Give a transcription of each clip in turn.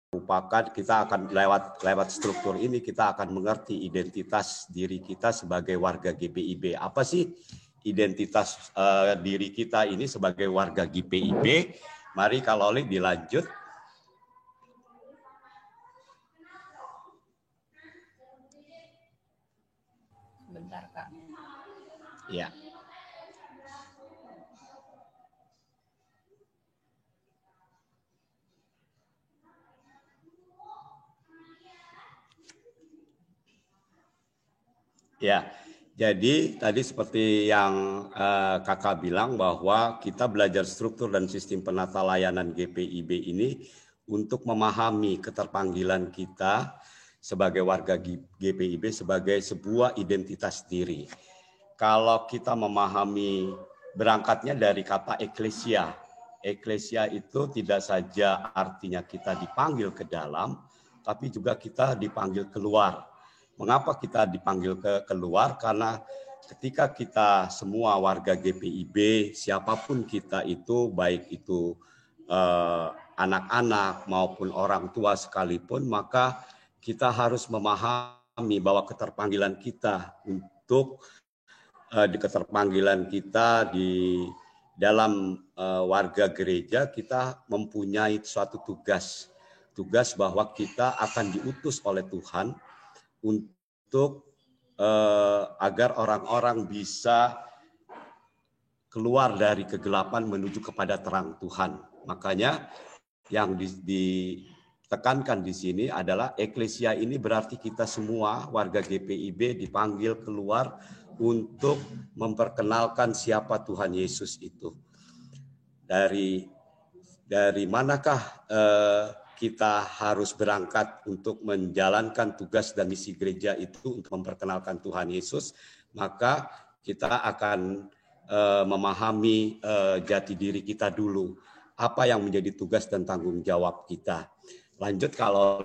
merupakan, kita akan lewat struktur ini kita akan mengerti identitas diri kita sebagai warga GPIB. Apa sih identitas diri kita ini sebagai warga GPIB? Mari Kak Loli dilanjut. Bentar Kak. Ya. Ya, jadi tadi seperti yang Kakak bilang bahwa kita belajar struktur dan sistem penata layanan GPIB ini untuk memahami keterpanggilan kita sebagai warga GPIB sebagai sebuah identitas diri. Kalau kita memahami berangkatnya dari kata eklesia. Eklesia itu tidak saja artinya kita dipanggil ke dalam, tapi juga kita dipanggil keluar. Mengapa kita dipanggil keluar? Karena ketika kita semua warga GPIB, siapapun kita itu, baik itu anak-anak maupun orang tua sekalipun, maka kita harus memahami bahwa keterpanggilan kita untuk di keterpanggilan kita di dalam warga gereja, kita mempunyai suatu tugas bahwa kita akan diutus oleh Tuhan untuk agar orang-orang bisa keluar dari kegelapan menuju kepada terang Tuhan. Makanya yang ditekankan di sini adalah eklesia ini berarti kita semua warga GPIB dipanggil keluar untuk memperkenalkan siapa Tuhan Yesus itu. Dari manakah kita harus berangkat untuk menjalankan tugas dan misi gereja itu untuk memperkenalkan Tuhan Yesus, maka kita akan memahami jati diri kita dulu. Apa yang menjadi tugas dan tanggung jawab kita. Lanjut kalau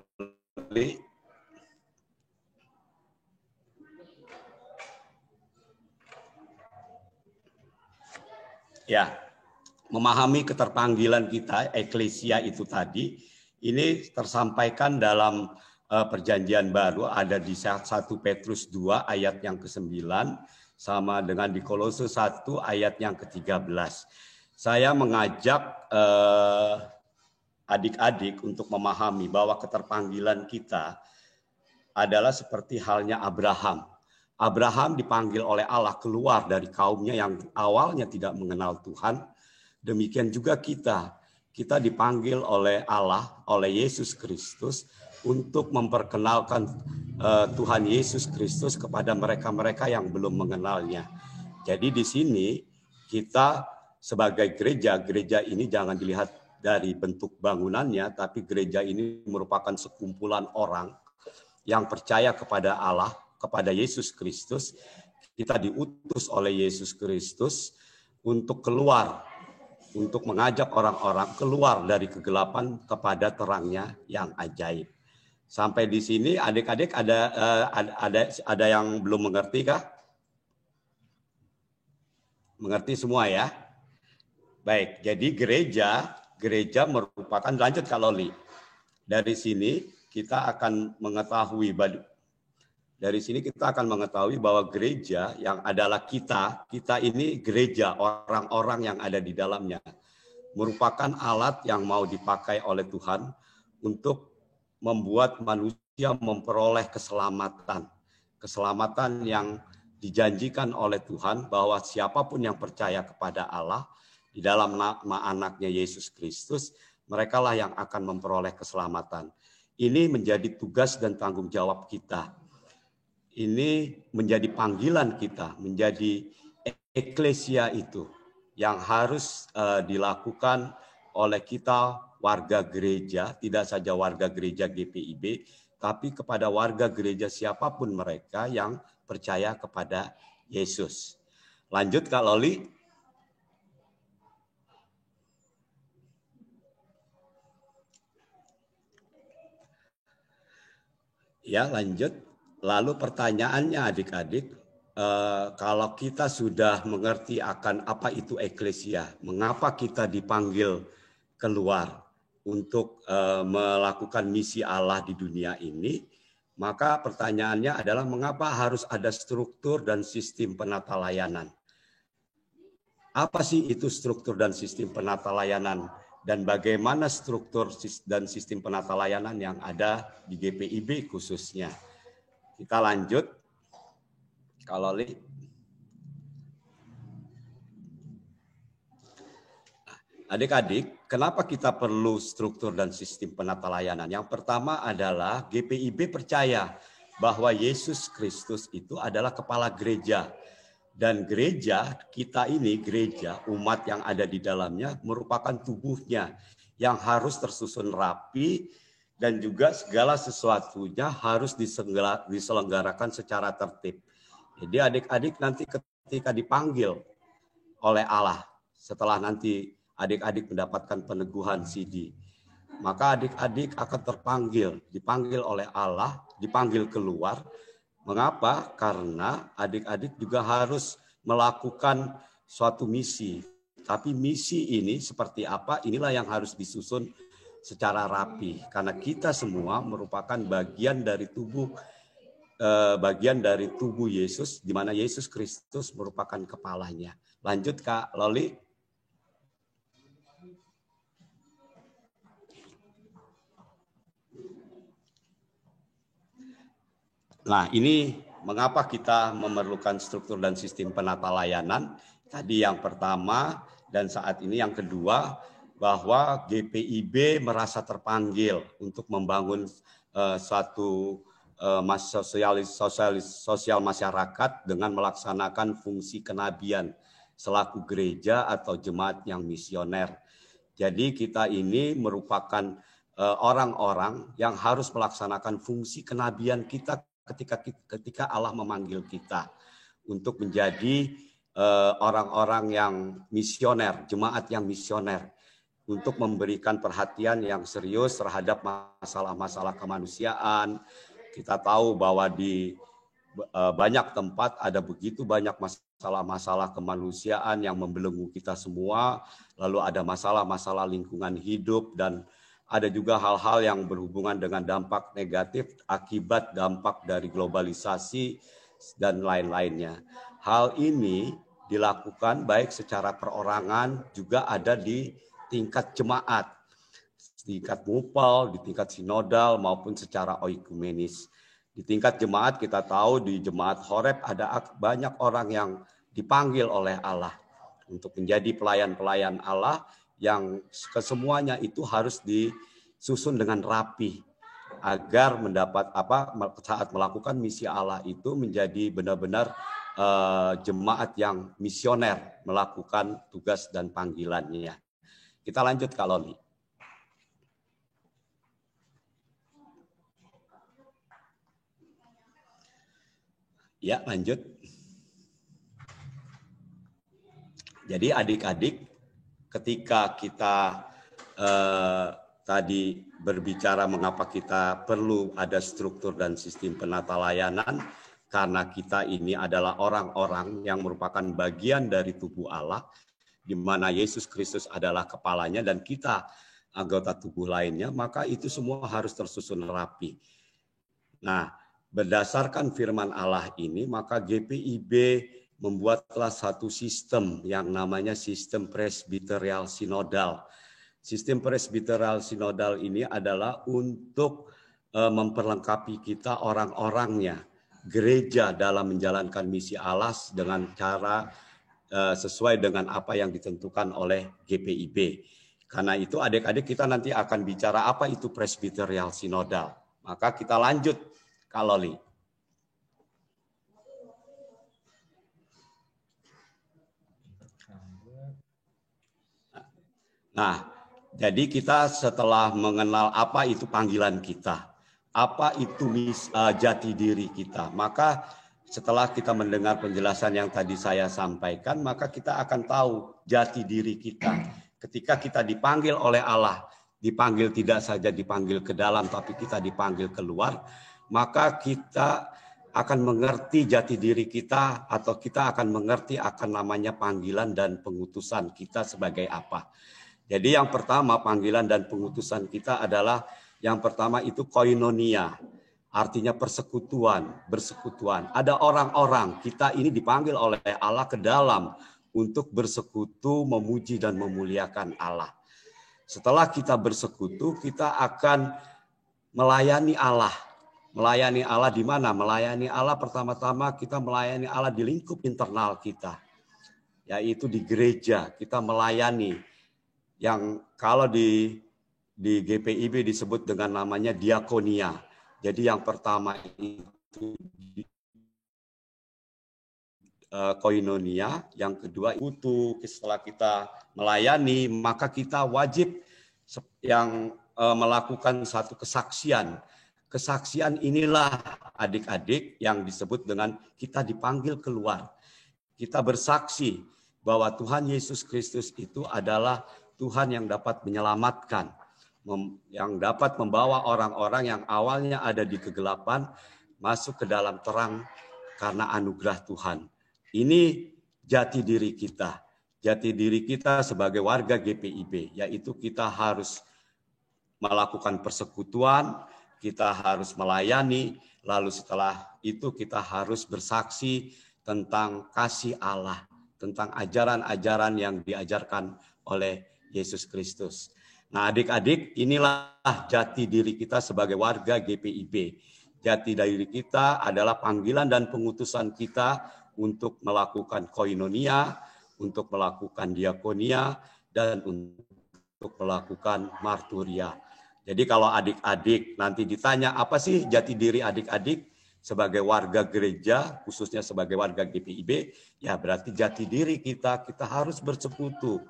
ya, memahami keterpanggilan kita, eklesia itu tadi, ini tersampaikan dalam perjanjian baru, ada di 1 Petrus 2 ayat yang ke-9, sama dengan di Kolose 1 ayat yang ke-13. Saya mengajak adik-adik untuk memahami bahwa keterpanggilan kita adalah seperti halnya Abraham. Abraham dipanggil oleh Allah keluar dari kaumnya yang awalnya tidak mengenal Tuhan. Demikian juga kita dipanggil oleh Allah, oleh Yesus Kristus untuk memperkenalkan Tuhan Yesus Kristus kepada mereka-mereka yang belum mengenalnya. Jadi di sini kita sebagai gereja ini jangan dilihat dari bentuk bangunannya, tapi gereja ini merupakan sekumpulan orang yang percaya kepada Allah, kepada Yesus Kristus. Kita diutus oleh Yesus Kristus untuk keluar, untuk mengajak orang-orang keluar dari kegelapan kepada terangnya yang ajaib. Sampai di sini adik-adik ada yang belum mengerti kah? Mengerti semua ya? Baik, jadi gereja merupakan, lanjut Kak Loli. Dari sini kita akan mengetahui bahwa gereja yang adalah kita ini gereja, orang-orang yang ada di dalamnya, merupakan alat yang mau dipakai oleh Tuhan untuk membuat manusia memperoleh keselamatan yang dijanjikan oleh Tuhan, bahwa siapapun yang percaya kepada Allah di dalam nama anaknya Yesus Kristus, merekalah yang akan memperoleh keselamatan. Ini menjadi tugas dan tanggung jawab kita. Ini menjadi panggilan kita, menjadi eklesia itu yang harus dilakukan oleh kita warga gereja, tidak saja warga gereja GPIB, tapi kepada warga gereja siapapun mereka yang percaya kepada Yesus. Lanjut Kak Loli. Ya, lanjut. Lalu pertanyaannya adik-adik, kalau kita sudah mengerti akan apa itu eklesia, mengapa kita dipanggil keluar? untuk melakukan misi Allah di dunia ini, maka pertanyaannya adalah mengapa harus ada struktur dan sistem penata layanan? Apa sih itu struktur dan sistem penata layanan? Dan bagaimana struktur dan sistem penata layanan yang ada di GPIB khususnya? Kita lanjut. Kalau adik-adik, kenapa kita perlu struktur dan sistem penata layanan? Yang pertama adalah GPIB percaya bahwa Yesus Kristus itu adalah kepala gereja. Dan gereja kita ini, gereja umat yang ada di dalamnya merupakan tubuhnya yang harus tersusun rapi dan juga segala sesuatunya harus diselenggarakan secara tertib. Jadi adik-adik nanti ketika dipanggil oleh Allah, setelah nanti adik-adik mendapatkan peneguhan CD, maka adik-adik akan dipanggil oleh Allah, dipanggil keluar. Mengapa? Karena adik-adik juga harus melakukan suatu misi. Tapi misi ini seperti apa? Inilah yang harus disusun secara rapi. Karena kita semua merupakan bagian dari tubuh Yesus, di mana Yesus Kristus merupakan kepalanya. Lanjut Kak Loli. Nah, ini mengapa kita memerlukan struktur dan sistem penata layanan. Tadi yang pertama dan saat ini yang kedua, bahwa GPIB merasa terpanggil untuk membangun suatu sosial masyarakat dengan melaksanakan fungsi kenabian selaku gereja atau jemaat yang misioner. Jadi kita ini merupakan orang-orang yang harus melaksanakan fungsi kenabian kita ketika Allah memanggil kita untuk menjadi orang-orang yang misioner, jemaat yang misioner, untuk memberikan perhatian yang serius terhadap masalah-masalah kemanusiaan. Kita tahu bahwa di banyak tempat ada begitu banyak masalah-masalah kemanusiaan yang membelenggu kita semua. Lalu ada masalah-masalah lingkungan hidup dan ada juga hal-hal yang berhubungan dengan dampak negatif akibat dampak dari globalisasi dan lain-lainnya. Hal ini dilakukan baik secara perorangan juga ada di tingkat jemaat, tingkat mupal, di tingkat sinodal maupun secara oikumenis. Di tingkat jemaat kita tahu di jemaat Horeb ada banyak orang yang dipanggil oleh Allah untuk menjadi pelayan-pelayan Allah yang kesemuanya itu harus disusun dengan rapi agar mendapat saat melakukan misi Allah itu menjadi benar-benar jemaat yang misioner melakukan tugas dan panggilannya. Kita lanjut Kak Loli. Ya, lanjut. Jadi adik-adik, ketika kita tadi berbicara mengapa kita perlu ada struktur dan sistem penata layanan, karena kita ini adalah orang-orang yang merupakan bagian dari tubuh Allah, di mana Yesus Kristus adalah kepalanya dan kita anggota tubuh lainnya, maka itu semua harus tersusun rapi. Nah, berdasarkan firman Allah ini, maka GPIB membuatlah satu sistem yang namanya sistem presbiterial sinodal. Sistem presbiterial sinodal ini adalah untuk memperlengkapi kita orang-orangnya, gereja dalam menjalankan misi Allah dengan cara sesuai dengan apa yang ditentukan oleh GPIB. Karena itu adik-adik kita nanti akan bicara apa itu presbiterial sinodal. Maka kita lanjut, Kak Loli. Nah, jadi kita setelah mengenal apa itu panggilan kita, apa itu jati diri kita, maka setelah kita mendengar penjelasan yang tadi saya sampaikan, maka kita akan tahu jati diri kita. Ketika kita dipanggil oleh Allah, dipanggil tidak saja dipanggil ke dalam, tapi kita dipanggil keluar, maka kita akan mengerti jati diri kita, atau kita akan mengerti akan namanya panggilan dan pengutusan kita sebagai apa. Jadi yang pertama panggilan dan pengutusan kita adalah yang pertama itu koinonia. Artinya persekutuan, bersekutuan. Ada orang-orang, kita ini dipanggil oleh Allah ke dalam untuk bersekutu, memuji dan memuliakan Allah. Setelah kita bersekutu, kita akan melayani Allah. Melayani Allah di mana? Melayani Allah pertama-tama kita melayani Allah di lingkup internal kita. Yaitu di gereja, kita melayani. Yang kalau di GPIB disebut dengan namanya diakonia. Jadi yang pertama itu koinonia, yang kedua itu setelah kita melayani maka kita wajib yang melakukan satu kesaksian. Kesaksian inilah adik-adik yang disebut dengan kita dipanggil keluar. Kita bersaksi bahwa Tuhan Yesus Kristus itu adalah Tuhan yang dapat menyelamatkan, yang dapat membawa orang-orang yang awalnya ada di kegelapan masuk ke dalam terang karena anugerah Tuhan. Ini jati diri kita. Jati diri kita sebagai warga GPIB, yaitu kita harus melakukan persekutuan, kita harus melayani, lalu setelah itu kita harus bersaksi tentang kasih Allah, tentang ajaran-ajaran yang diajarkan oleh Yesus Kristus. Nah, adik-adik, inilah jati diri kita sebagai warga GPIB. Jati diri kita adalah panggilan dan pengutusan kita untuk melakukan koinonia, untuk melakukan diakonia, dan untuk melakukan marturia. Jadi kalau adik-adik nanti ditanya, apa sih jati diri adik-adik sebagai warga gereja, khususnya sebagai warga GPIB, ya berarti jati diri kita harus bersekutu.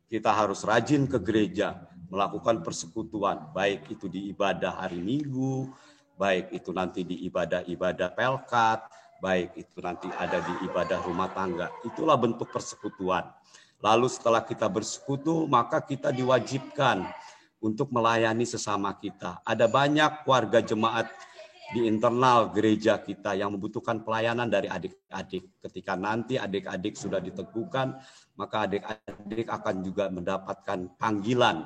Kita harus rajin ke gereja, melakukan persekutuan, baik itu di ibadah hari Minggu, baik itu nanti di ibadah-ibadah pelkat, baik itu nanti ada di ibadah rumah tangga. Itulah bentuk persekutuan. Lalu setelah kita bersekutu, maka kita diwajibkan untuk melayani sesama kita. Ada banyak warga jemaat di internal gereja kita yang membutuhkan pelayanan dari adik-adik. Ketika nanti adik-adik sudah diteguhkan, maka adik-adik akan juga mendapatkan panggilan.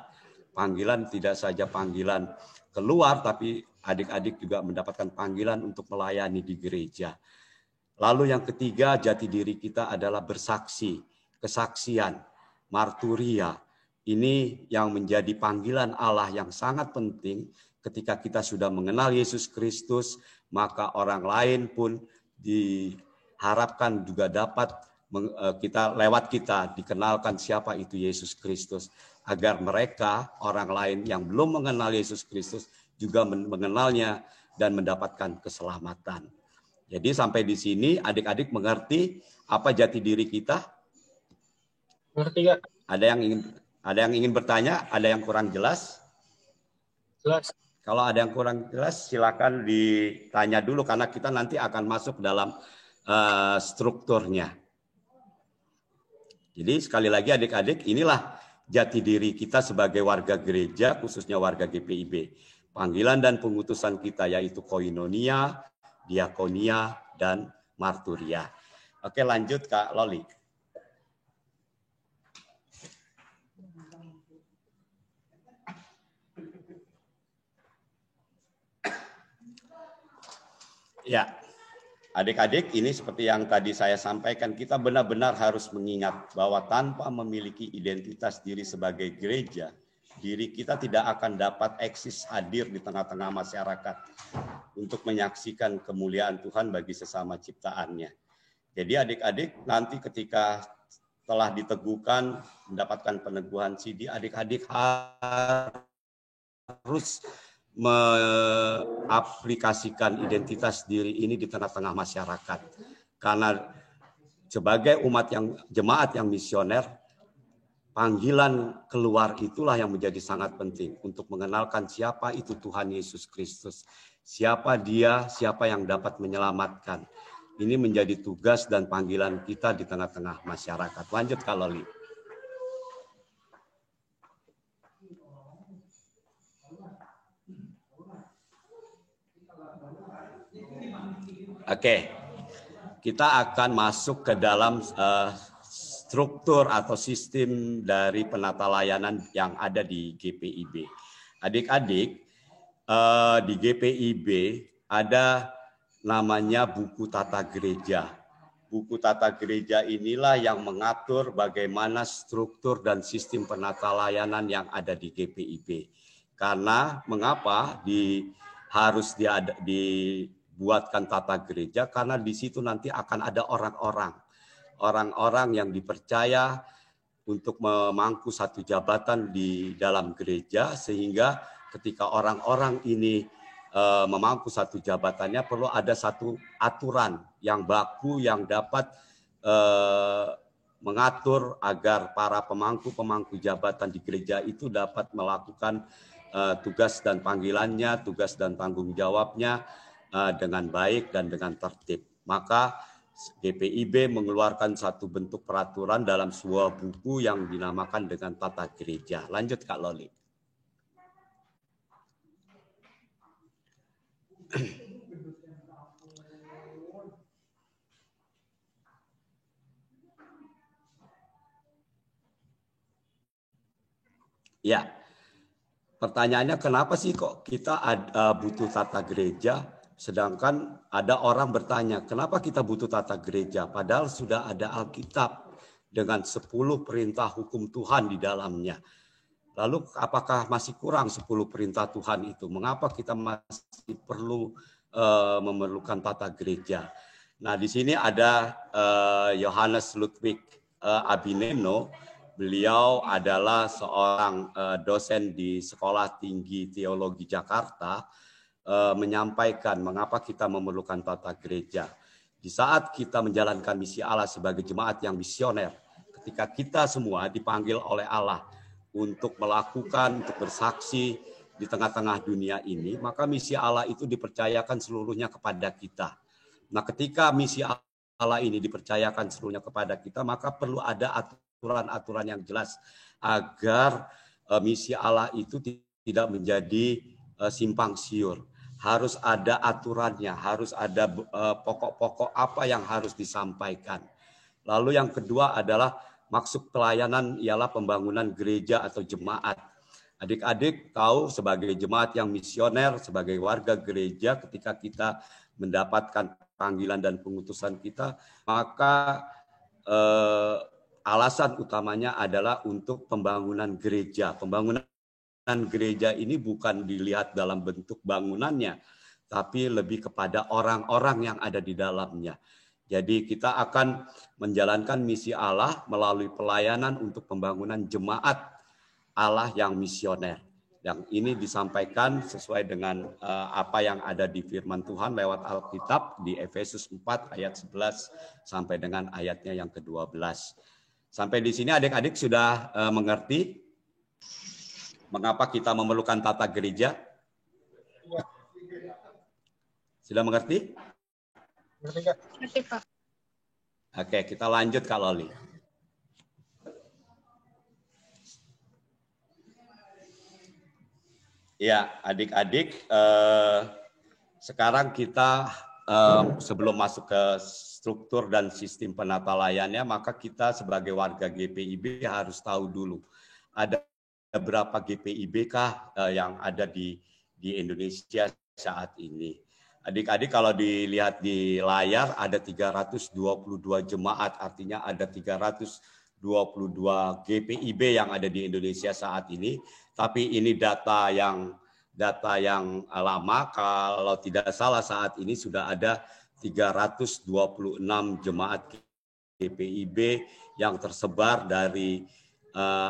Panggilan tidak saja panggilan keluar, tapi adik-adik juga mendapatkan panggilan untuk melayani di gereja. Lalu yang ketiga, jati diri kita adalah bersaksi, kesaksian, marturia. Ini yang menjadi panggilan Allah yang sangat penting. Ketika kita sudah mengenal Yesus Kristus, maka orang lain pun diharapkan juga dapat lewat kita dikenalkan siapa itu Yesus Kristus, agar mereka orang lain yang belum mengenal Yesus Kristus juga mengenalnya dan mendapatkan keselamatan. Jadi sampai di sini adik-adik mengerti apa jati diri kita? Mengerti, Kak? Ada yang ingin bertanya? Ada yang kurang jelas? Jelas. Kalau ada yang kurang jelas, silakan ditanya dulu karena kita nanti akan masuk dalam strukturnya. Jadi sekali lagi adik-adik, inilah jati diri kita sebagai warga gereja, khususnya warga GPIB. Panggilan dan pengutusan kita yaitu koinonia, diakonia, dan marturia. Oke, lanjut Kak Loli. Ya, adik-adik, ini seperti yang tadi saya sampaikan, kita benar-benar harus mengingat bahwa tanpa memiliki identitas diri sebagai gereja, diri kita tidak akan dapat eksis hadir di tengah-tengah masyarakat untuk menyaksikan kemuliaan Tuhan bagi sesama ciptaannya. Jadi adik-adik, nanti ketika telah diteguhkan, mendapatkan peneguhan CD, adik-adik harus mengaplikasikan identitas diri ini di tengah-tengah masyarakat. Karena sebagai jemaat yang misioner, panggilan keluar itulah yang menjadi sangat penting untuk mengenalkan siapa itu Tuhan Yesus Kristus. Siapa dia, siapa yang dapat menyelamatkan. Ini menjadi tugas dan panggilan kita di tengah-tengah masyarakat. Lanjut Kak Loli. Oke, kita akan masuk ke dalam struktur atau sistem dari penata layanan yang ada di GPIB. Adik-adik, di GPIB ada namanya buku tata gereja. Buku tata gereja inilah yang mengatur bagaimana struktur dan sistem penata layanan yang ada di GPIB. Karena mengapa harus dibuatkan tata gereja? Karena di situ nanti akan ada orang-orang yang dipercaya untuk memangku satu jabatan di dalam gereja, sehingga ketika orang-orang ini memangku satu jabatannya perlu ada satu aturan yang baku yang dapat mengatur agar para pemangku jabatan di gereja itu dapat melakukan tugas dan panggilannya, tugas dan tanggung jawabnya dengan baik dan dengan tertib. Maka GPIB mengeluarkan satu bentuk peraturan dalam sebuah buku yang dinamakan dengan tata gereja. Lanjut Kak Loli. Ya, pertanyaannya kenapa sih kok kita butuh tata gereja, sedangkan ada orang bertanya kenapa kita butuh tata gereja, padahal sudah ada Alkitab dengan 10 perintah hukum Tuhan di dalamnya. Lalu apakah masih kurang 10 perintah Tuhan itu? Mengapa kita masih perlu memerlukan tata gereja? Nah, di sini ada Johannes Ludwig Abineno. Beliau adalah seorang dosen di Sekolah Tinggi Teologi Jakarta, menyampaikan mengapa kita memerlukan tata gereja. Di saat kita menjalankan misi Allah sebagai jemaat yang misioner, ketika kita semua dipanggil oleh Allah untuk melakukan, untuk bersaksi di tengah-tengah dunia ini, maka misi Allah itu dipercayakan seluruhnya kepada kita. Nah, ketika misi Allah ini dipercayakan seluruhnya kepada kita, maka perlu ada aturan-aturan yang jelas agar misi Allah itu tidak menjadi simpang siur. Harus ada aturannya, harus ada pokok-pokok apa yang harus disampaikan. Lalu yang kedua adalah maksud pelayanan ialah pembangunan gereja atau jemaat. Adik-adik tahu sebagai jemaat yang misioner, sebagai warga gereja, ketika kita mendapatkan panggilan dan pengutusan kita, maka alasan utamanya adalah untuk pembangunan gereja. Pembangunan gereja ini bukan dilihat dalam bentuk bangunannya, tapi lebih kepada orang-orang yang ada di dalamnya. Jadi kita akan menjalankan misi Allah melalui pelayanan untuk pembangunan jemaat Allah yang misioner. Yang ini disampaikan sesuai dengan apa yang ada di firman Tuhan lewat Alkitab di Efesus 4 ayat 11 sampai dengan ayatnya yang ke-12. Sampai di sini adik-adik sudah mengerti mengapa kita memerlukan tata gereja? Sudah mengerti? Ngerti, Pak. Oke, kita lanjut Kak Loli. Ya, adik-adik, sekarang kita sebelum masuk ke struktur dan sistem penata layannya, maka kita sebagai warga GPIB harus tahu dulu ada berapa GPIB kah yang ada di Indonesia saat ini. Adik-adik kalau dilihat di layar ada 322 jemaat, artinya ada 322 GPIB yang ada di Indonesia saat ini. Tapi ini data yang lama, kalau tidak salah saat ini sudah ada 326 jemaat GPIB yang tersebar dari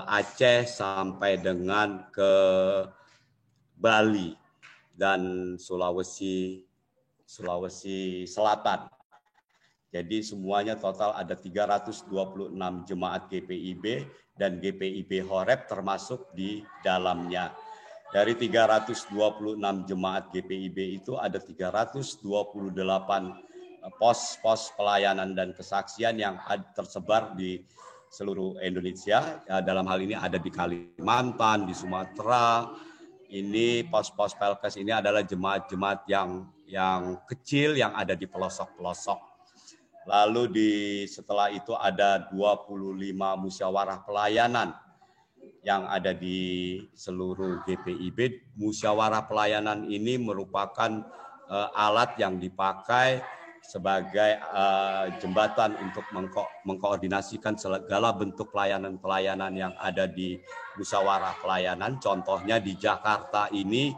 Aceh sampai dengan ke Bali dan Sulawesi Selatan. Jadi semuanya total ada 326 jemaat GPIB dan GPIB Horeb termasuk di dalamnya. Dari 326 jemaat GPIB itu ada 328 pos-pos pelayanan dan kesaksian yang tersebar di seluruh Indonesia. Dalam hal ini ada di Kalimantan, di Sumatera. Ini pos-pos Pelkes ini adalah jemaat-jemaat yang kecil yang ada di pelosok-pelosok. Lalu setelah itu ada 25 musyawarah pelayanan yang ada di seluruh GPIB. Musyawarah pelayanan ini merupakan alat yang dipakai sebagai jembatan untuk mengkoordinasikan segala bentuk pelayanan-pelayanan yang ada di musyawarah pelayanan. Contohnya di Jakarta ini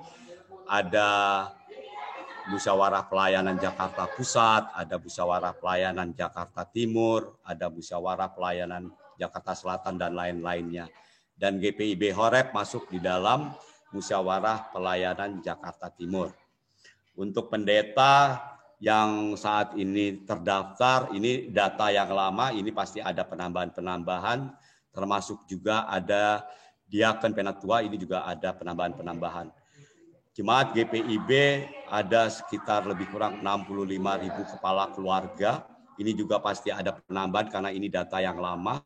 ada musyawarah pelayanan Jakarta Pusat, ada musyawarah pelayanan Jakarta Timur, ada musyawarah pelayanan Jakarta Selatan, dan lain-lainnya. Dan GPIB Horeb masuk di dalam musyawarah pelayanan Jakarta Timur. Untuk pendeta yang saat ini terdaftar, ini data yang lama, ini pasti ada penambahan-penambahan, termasuk juga ada diaken penatua, ini juga ada penambahan-penambahan. Jemaat GPIB ada sekitar lebih kurang 65.000 kepala keluarga. Ini juga pasti ada penambahan karena ini data yang lama.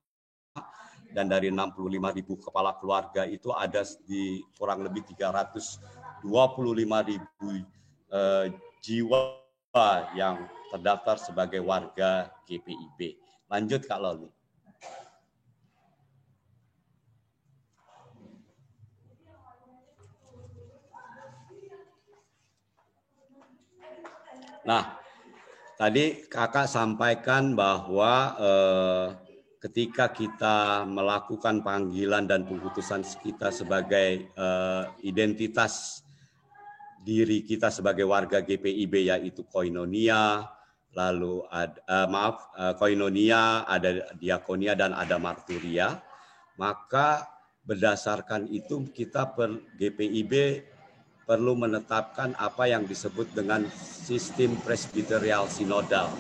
Dan dari 65.000 kepala keluarga itu ada di kurang lebih 325.000 jiwa yang terdaftar sebagai warga GPIB. Lanjut Kak Loli. Nah, tadi kakak sampaikan bahwa ketika kita melakukan panggilan dan pengutusan kita sebagai identitas diri kita sebagai warga GPIB, yaitu koinonia, lalu koinonia, ada diakonia, dan ada marturia, maka berdasarkan itu kita GPIB perlu menetapkan apa yang disebut dengan sistem presbiterial sinodal.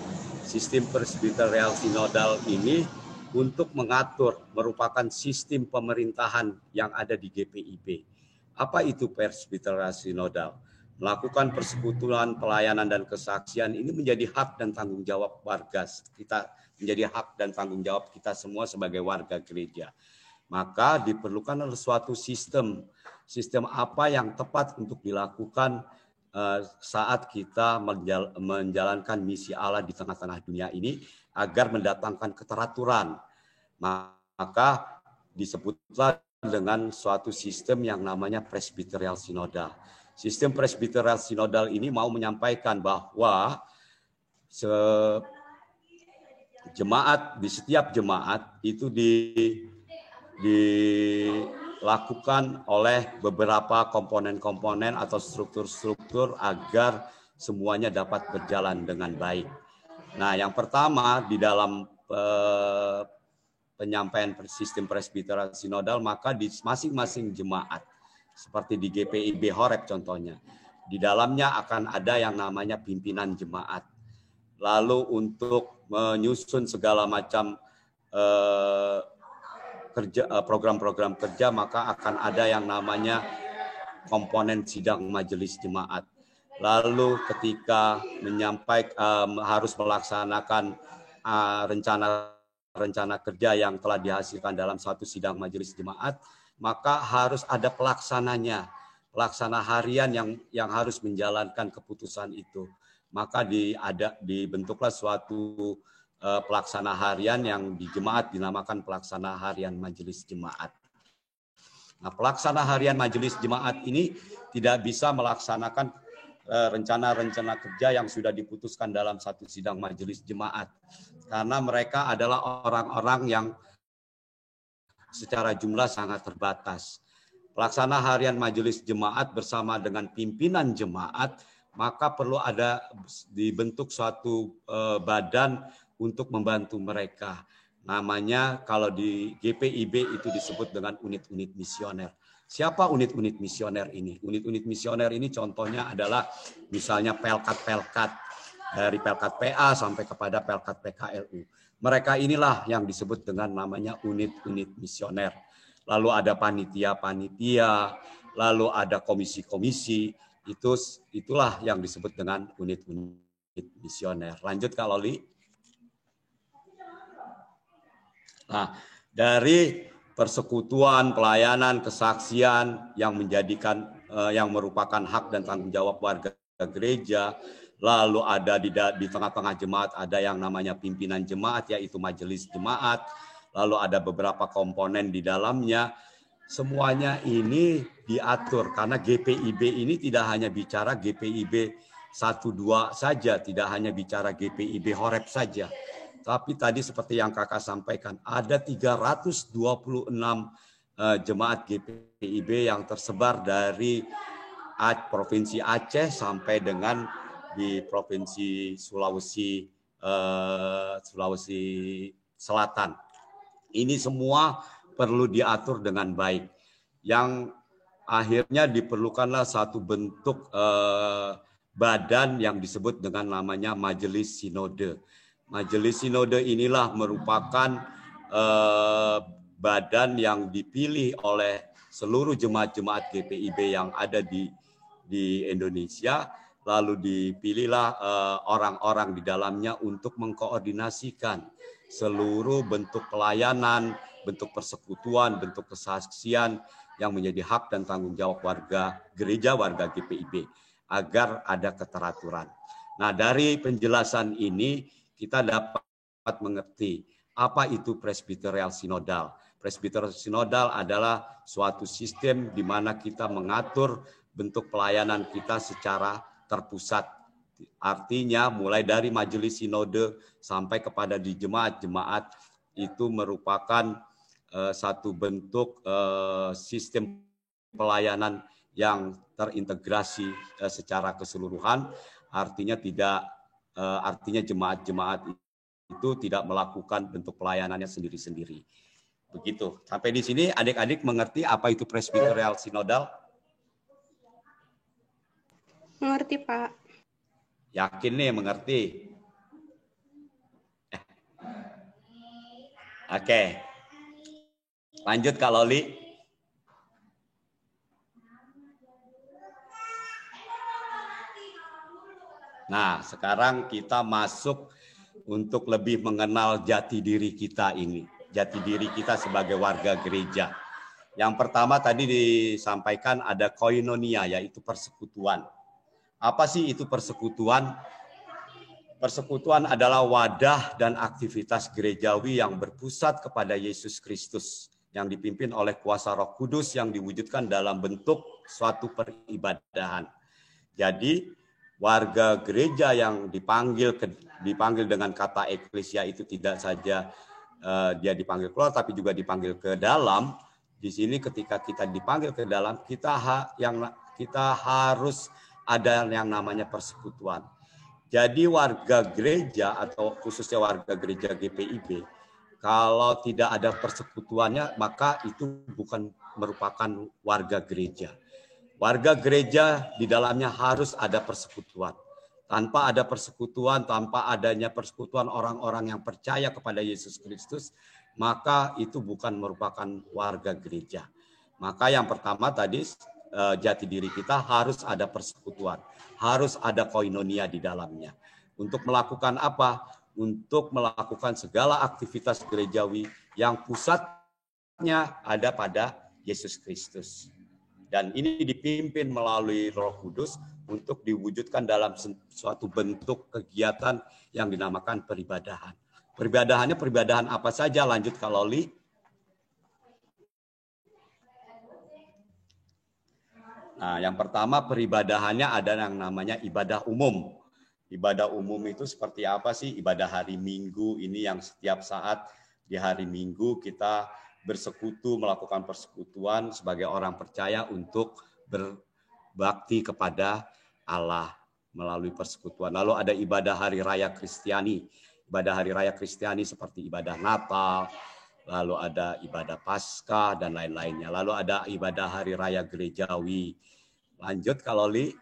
Sistem presbiterial sinodal ini untuk mengatur, merupakan sistem pemerintahan yang ada di GPIB. Apa itu presbiterial sinodal? Melakukan persekutuan, pelayanan, dan kesaksian ini menjadi hak dan tanggung jawab warga kita, menjadi hak dan tanggung jawab kita semua sebagai warga gereja. Maka diperlukan suatu sistem apa yang tepat untuk dilakukan saat kita menjalankan misi Allah di tengah-tengah dunia ini agar mendatangkan keteraturan. Maka disebutlah dengan suatu sistem yang namanya presbiterial sinodal. Sistem presbiterial sinodal ini mau menyampaikan bahwa jemaat, di setiap jemaat itu dilakukan oleh beberapa komponen-komponen atau struktur-struktur agar semuanya dapat berjalan dengan baik. Nah, yang pertama di dalam penyampaian sistem presbiterial sinodal, maka di masing-masing jemaat, seperti di GPIB Horeb contohnya, di dalamnya akan ada yang namanya pimpinan jemaat. Lalu untuk menyusun segala macam program-program kerja, maka akan ada yang namanya komponen sidang majelis jemaat. Lalu ketika menyampaikan harus melaksanakan rencana kerja yang telah dihasilkan dalam satu sidang majelis jemaat, maka harus ada pelaksananya, pelaksana harian yang harus menjalankan keputusan itu. Maka dibentuklah suatu pelaksana harian yang di jemaat dinamakan pelaksana harian majelis jemaat. Nah, pelaksana harian majelis jemaat ini tidak bisa melaksanakan rencana-rencana kerja yang sudah diputuskan dalam satu sidang majelis jemaat, karena mereka adalah orang-orang yang secara jumlah sangat terbatas. Pelaksana harian majelis jemaat bersama dengan pimpinan jemaat, maka perlu ada dibentuk suatu badan untuk membantu mereka. Namanya kalau di GPIB itu disebut dengan unit-unit misioner. Siapa unit-unit misioner ini? Unit-unit misioner ini contohnya adalah misalnya pelkat-pelkat, dari pelkat PA sampai kepada pelkat PKLU. Mereka inilah yang disebut dengan namanya unit-unit misioner. Lalu ada panitia-panitia, lalu ada komisi-komisi, itulah yang disebut dengan unit-unit misioner. Lanjut Kak Loli. Nah, dari persekutuan, pelayanan, kesaksian yang merupakan hak dan tanggung jawab warga gereja, lalu ada di tengah-tengah jemaat ada yang namanya pimpinan jemaat, yaitu majelis jemaat, lalu ada beberapa komponen di dalamnya. Semuanya ini diatur karena GPIB ini tidak hanya bicara GPIB 1-2 saja, tidak hanya bicara GPIB Horeb saja. Tapi tadi seperti yang kakak sampaikan, ada 326 jemaat GPIB yang tersebar dari Provinsi Aceh sampai dengan di Provinsi Sulawesi Selatan. Ini semua perlu diatur dengan baik. Yang akhirnya diperlukanlah satu bentuk badan yang disebut dengan namanya Majelis Sinode. Majelis Sinode inilah merupakan badan yang dipilih oleh seluruh jemaat-jemaat GPIB yang ada di Indonesia, lalu dipilihlah orang-orang di dalamnya untuk mengkoordinasikan seluruh bentuk pelayanan, bentuk persekutuan, bentuk kesaksian yang menjadi hak dan tanggung jawab warga gereja, warga GPIB, agar ada keteraturan. Nah, dari penjelasan ini kita dapat mengerti apa itu presbyterial sinodal. Presbyterial sinodal adalah suatu sistem di mana kita mengatur bentuk pelayanan kita secara terpusat. Artinya mulai dari majelis sinode sampai kepada di jemaat-jemaat itu merupakan satu bentuk sistem pelayanan yang terintegrasi secara keseluruhan. Artinya jemaat-jemaat itu tidak melakukan bentuk pelayanannya sendiri-sendiri. Begitu. Sampai di sini adik-adik mengerti apa itu presbyterial sinodal? Mengerti, Pak. Yakin nih mengerti? Oke. Lanjut Kak Loli. Nah, sekarang kita masuk untuk lebih mengenal jati diri kita ini. Jati diri kita sebagai warga gereja. Yang pertama tadi disampaikan ada koinonia, yaitu persekutuan. Apa sih itu persekutuan? Persekutuan adalah wadah dan aktivitas gerejawi yang berpusat kepada Yesus Kristus, yang dipimpin oleh kuasa Roh Kudus yang diwujudkan dalam bentuk suatu peribadahan. Jadi warga gereja yang dipanggil dengan kata eklesia itu tidak saja dia dipanggil keluar, tapi juga dipanggil ke dalam. Di sini ketika kita dipanggil ke dalam, kita harus ada yang namanya persekutuan. Jadi warga gereja atau khususnya warga gereja GPIB, kalau tidak ada persekutuannya, maka itu bukan merupakan warga gereja. Warga gereja di dalamnya harus ada persekutuan. Tanpa ada persekutuan, tanpa adanya persekutuan orang-orang yang percaya kepada Yesus Kristus, maka itu bukan merupakan warga gereja. Maka yang pertama tadi, jati diri kita harus ada persekutuan, harus ada koinonia di dalamnya. Untuk melakukan apa? Untuk melakukan segala aktivitas gerejawi yang pusatnya ada pada Yesus Kristus. Dan ini dipimpin melalui Roh Kudus untuk diwujudkan dalam suatu bentuk kegiatan yang dinamakan peribadahan. Peribadahannya peribadahan apa saja? Lanjut Kak Loli. Nah, yang pertama peribadahannya ada yang namanya ibadah umum. Ibadah umum itu seperti apa sih? Ibadah hari Minggu ini yang setiap saat di hari Minggu kita bersekutu, melakukan persekutuan sebagai orang percaya untuk berbakti kepada Allah melalui persekutuan. Lalu ada ibadah hari raya Kristiani. Ibadah hari raya Kristiani seperti ibadah Natal, lalu ada ibadah Paskah dan lain-lainnya. Lalu ada ibadah hari raya gerejawi. Lanjut Kak Loli.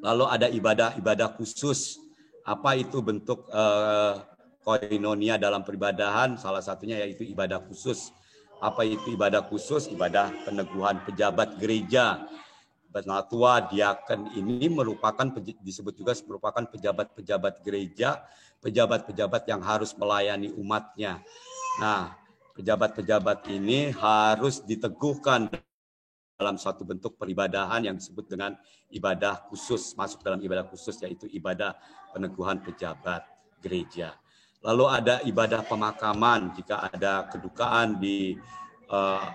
Lalu ada ibadah khusus. Apa itu bentuk koinonia dalam peribadahan? Salah satunya yaitu ibadah khusus. Apa itu ibadah khusus? Ibadah peneguhan pejabat gereja. Penatua, diaken ini disebut juga merupakan pejabat-pejabat gereja, pejabat-pejabat yang harus melayani umatnya. Nah, pejabat-pejabat ini harus diteguhkan dalam suatu bentuk peribadahan yang disebut dengan ibadah khusus, masuk dalam ibadah khusus, yaitu ibadah peneguhan pejabat gereja. Lalu ada ibadah pemakaman. Jika ada kedukaan di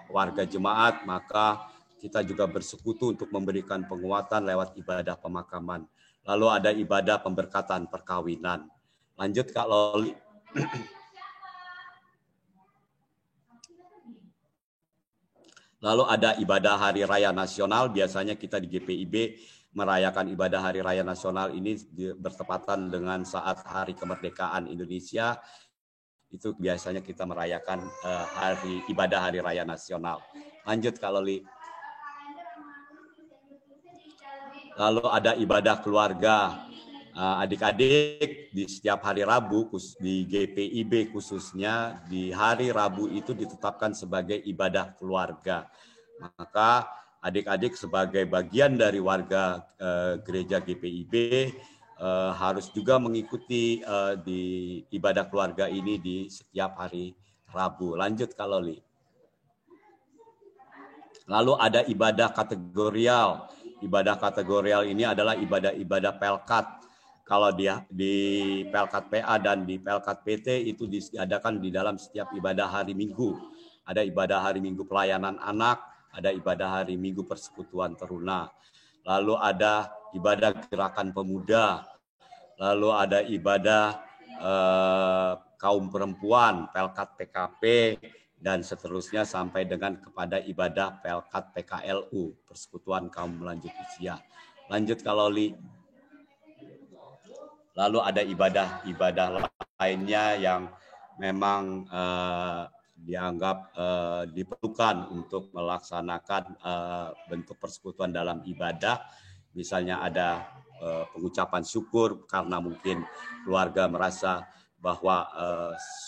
warga jemaat, maka kita juga bersekutu untuk memberikan penguatan lewat ibadah pemakaman. Lalu ada ibadah pemberkatan perkawinan. Lanjut Kak Loli. Lalu ada ibadah Hari Raya Nasional. Biasanya kita di GPIB merayakan ibadah Hari Raya Nasional ini bertepatan dengan saat Hari Kemerdekaan Indonesia. Itu biasanya kita merayakan ibadah Hari Raya Nasional. Lanjut Kak Loli. Lalu ada ibadah keluarga. Adik-adik di setiap hari Rabu di GPIB khususnya di hari Rabu itu ditetapkan sebagai ibadah keluarga. Maka adik-adik sebagai bagian dari warga gereja GPIB harus juga mengikuti di ibadah keluarga ini di setiap hari Rabu. Lanjut Kak Loli. Lalu ada ibadah kategorial. Ibadah kategorial ini adalah ibadah-ibadah pelkat. Kalau di pelkat PA dan di pelkat PT itu diadakan di dalam setiap ibadah hari Minggu. Ada ibadah hari Minggu pelayanan anak, ada ibadah hari Minggu persekutuan teruna. Lalu ada ibadah gerakan pemuda. Lalu ada ibadah kaum perempuan, pelkat PKP, dan seterusnya sampai dengan kepada ibadah pelkat PKLU, persekutuan kaum lanjut usia. Lanjut kalau Li. Lalu ada ibadah-ibadah lainnya yang memang dianggap diperlukan untuk melaksanakan bentuk persekutuan dalam ibadah. Misalnya ada pengucapan syukur karena mungkin keluarga merasa bahwa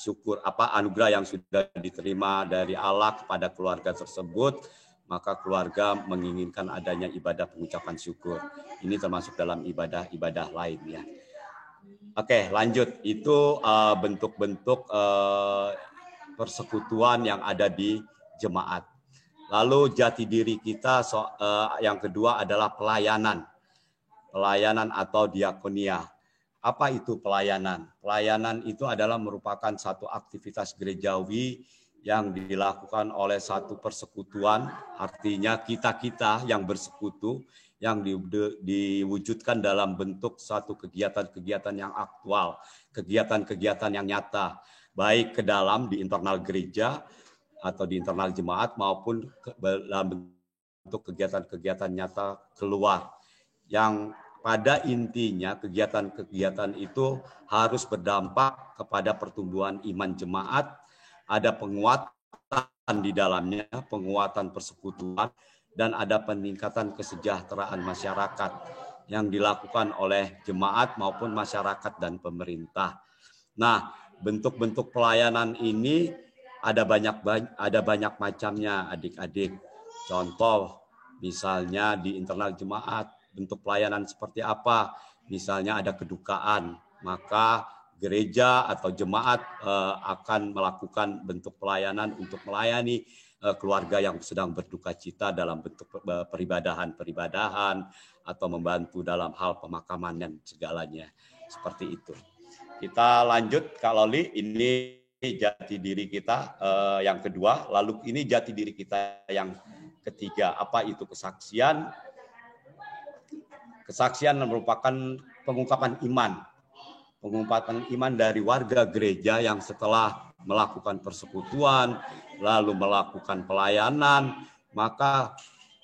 syukur anugerah yang sudah diterima dari Allah kepada keluarga tersebut, maka keluarga menginginkan adanya ibadah pengucapan syukur. Ini termasuk dalam ibadah-ibadah lain ya. Oke, lanjut. Itu bentuk-bentuk persekutuan yang ada di jemaat. Lalu jati diri kita yang kedua adalah pelayanan. Pelayanan atau diakonia. Apa itu pelayanan? Pelayanan itu adalah merupakan satu aktivitas gerejawi yang dilakukan oleh satu persekutuan, artinya kita-kita yang bersekutu, yang diwujudkan dalam bentuk satu kegiatan-kegiatan yang aktual, kegiatan-kegiatan yang nyata, baik ke dalam di internal gereja atau di internal jemaat maupun dalam bentuk kegiatan-kegiatan nyata keluar. Yang pada intinya kegiatan-kegiatan itu harus berdampak kepada pertumbuhan iman jemaat, ada penguatan di dalamnya, penguatan persekutuan, dan ada peningkatan kesejahteraan masyarakat yang dilakukan oleh jemaat maupun masyarakat dan pemerintah. Nah, bentuk-bentuk pelayanan ini ada banyak macamnya adik-adik. Contoh, misalnya di internal jemaat, bentuk pelayanan seperti apa? Misalnya ada kedukaan, maka gereja atau jemaat akan melakukan bentuk pelayanan untuk melayani keluarga yang sedang berduka cita dalam bentuk peribadahan atau membantu dalam hal pemakaman dan segalanya. Seperti itu. Kita lanjut Kak Loli, ini jati diri kita yang kedua, lalu ini jati diri kita yang ketiga. Apa itu kesaksian? Kesaksian merupakan pengungkapan iman. Pengungkapan iman dari warga gereja yang setelah melakukan persekutuan, lalu melakukan pelayanan, maka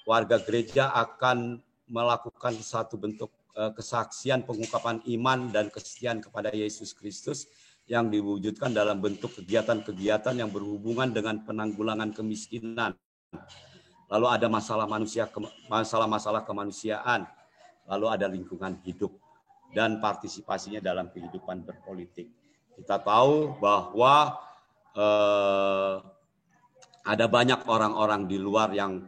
warga gereja akan melakukan satu bentuk kesaksian pengungkapan iman dan kesetiaan kepada Yesus Kristus yang diwujudkan dalam bentuk kegiatan-kegiatan yang berhubungan dengan penanggulangan kemiskinan. Lalu ada masalah-masalah kemanusiaan, lalu ada lingkungan hidup dan partisipasinya dalam kehidupan berpolitik. Kita tahu bahwa ada banyak orang-orang di luar yang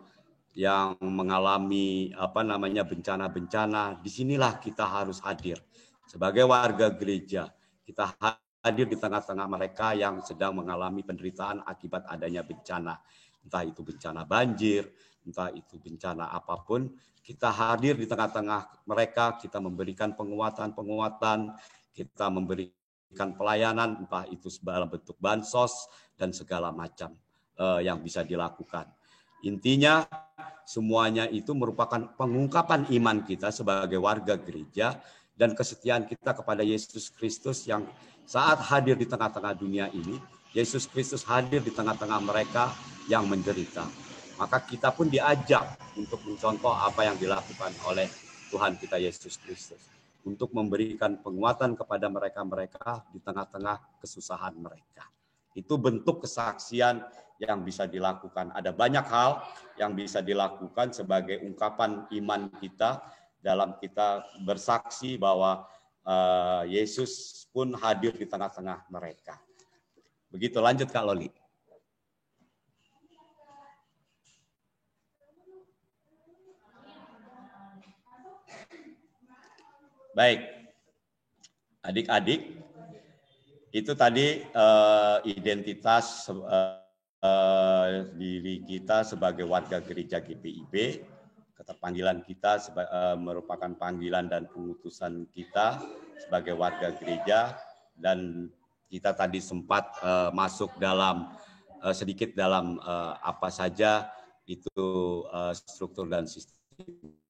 mengalami bencana-bencana. Disinilah kita harus hadir sebagai warga gereja. Kita hadir di tengah-tengah mereka yang sedang mengalami penderitaan akibat adanya bencana. Entah itu bencana banjir, entah itu bencana apapun, kita hadir di tengah-tengah mereka, kita memberikan penguatan, kita memberikan pelayanan, entah itu dalam bentuk bansos dan segala macam yang bisa dilakukan. Intinya semuanya itu merupakan pengungkapan iman kita sebagai warga gereja dan kesetiaan kita kepada Yesus Kristus yang saat hadir di tengah-tengah dunia ini, Yesus Kristus hadir di tengah-tengah mereka yang menderita. Maka kita pun diajak untuk mencontoh apa yang dilakukan oleh Tuhan kita Yesus Kristus. Untuk memberikan penguatan kepada mereka-mereka di tengah-tengah kesusahan mereka. Itu bentuk kesaksian yang bisa dilakukan. Ada banyak hal yang bisa dilakukan sebagai ungkapan iman kita dalam kita bersaksi bahwa Yesus pun hadir di tengah-tengah mereka. Begitu, lanjut Kak Loli. Baik, adik-adik, itu tadi identitas diri kita sebagai warga gereja GPIB, keterpanggilan kita merupakan panggilan dan pengutusan kita sebagai warga gereja, dan kita tadi sempat masuk dalam sedikit dalam apa saja itu struktur dan sistem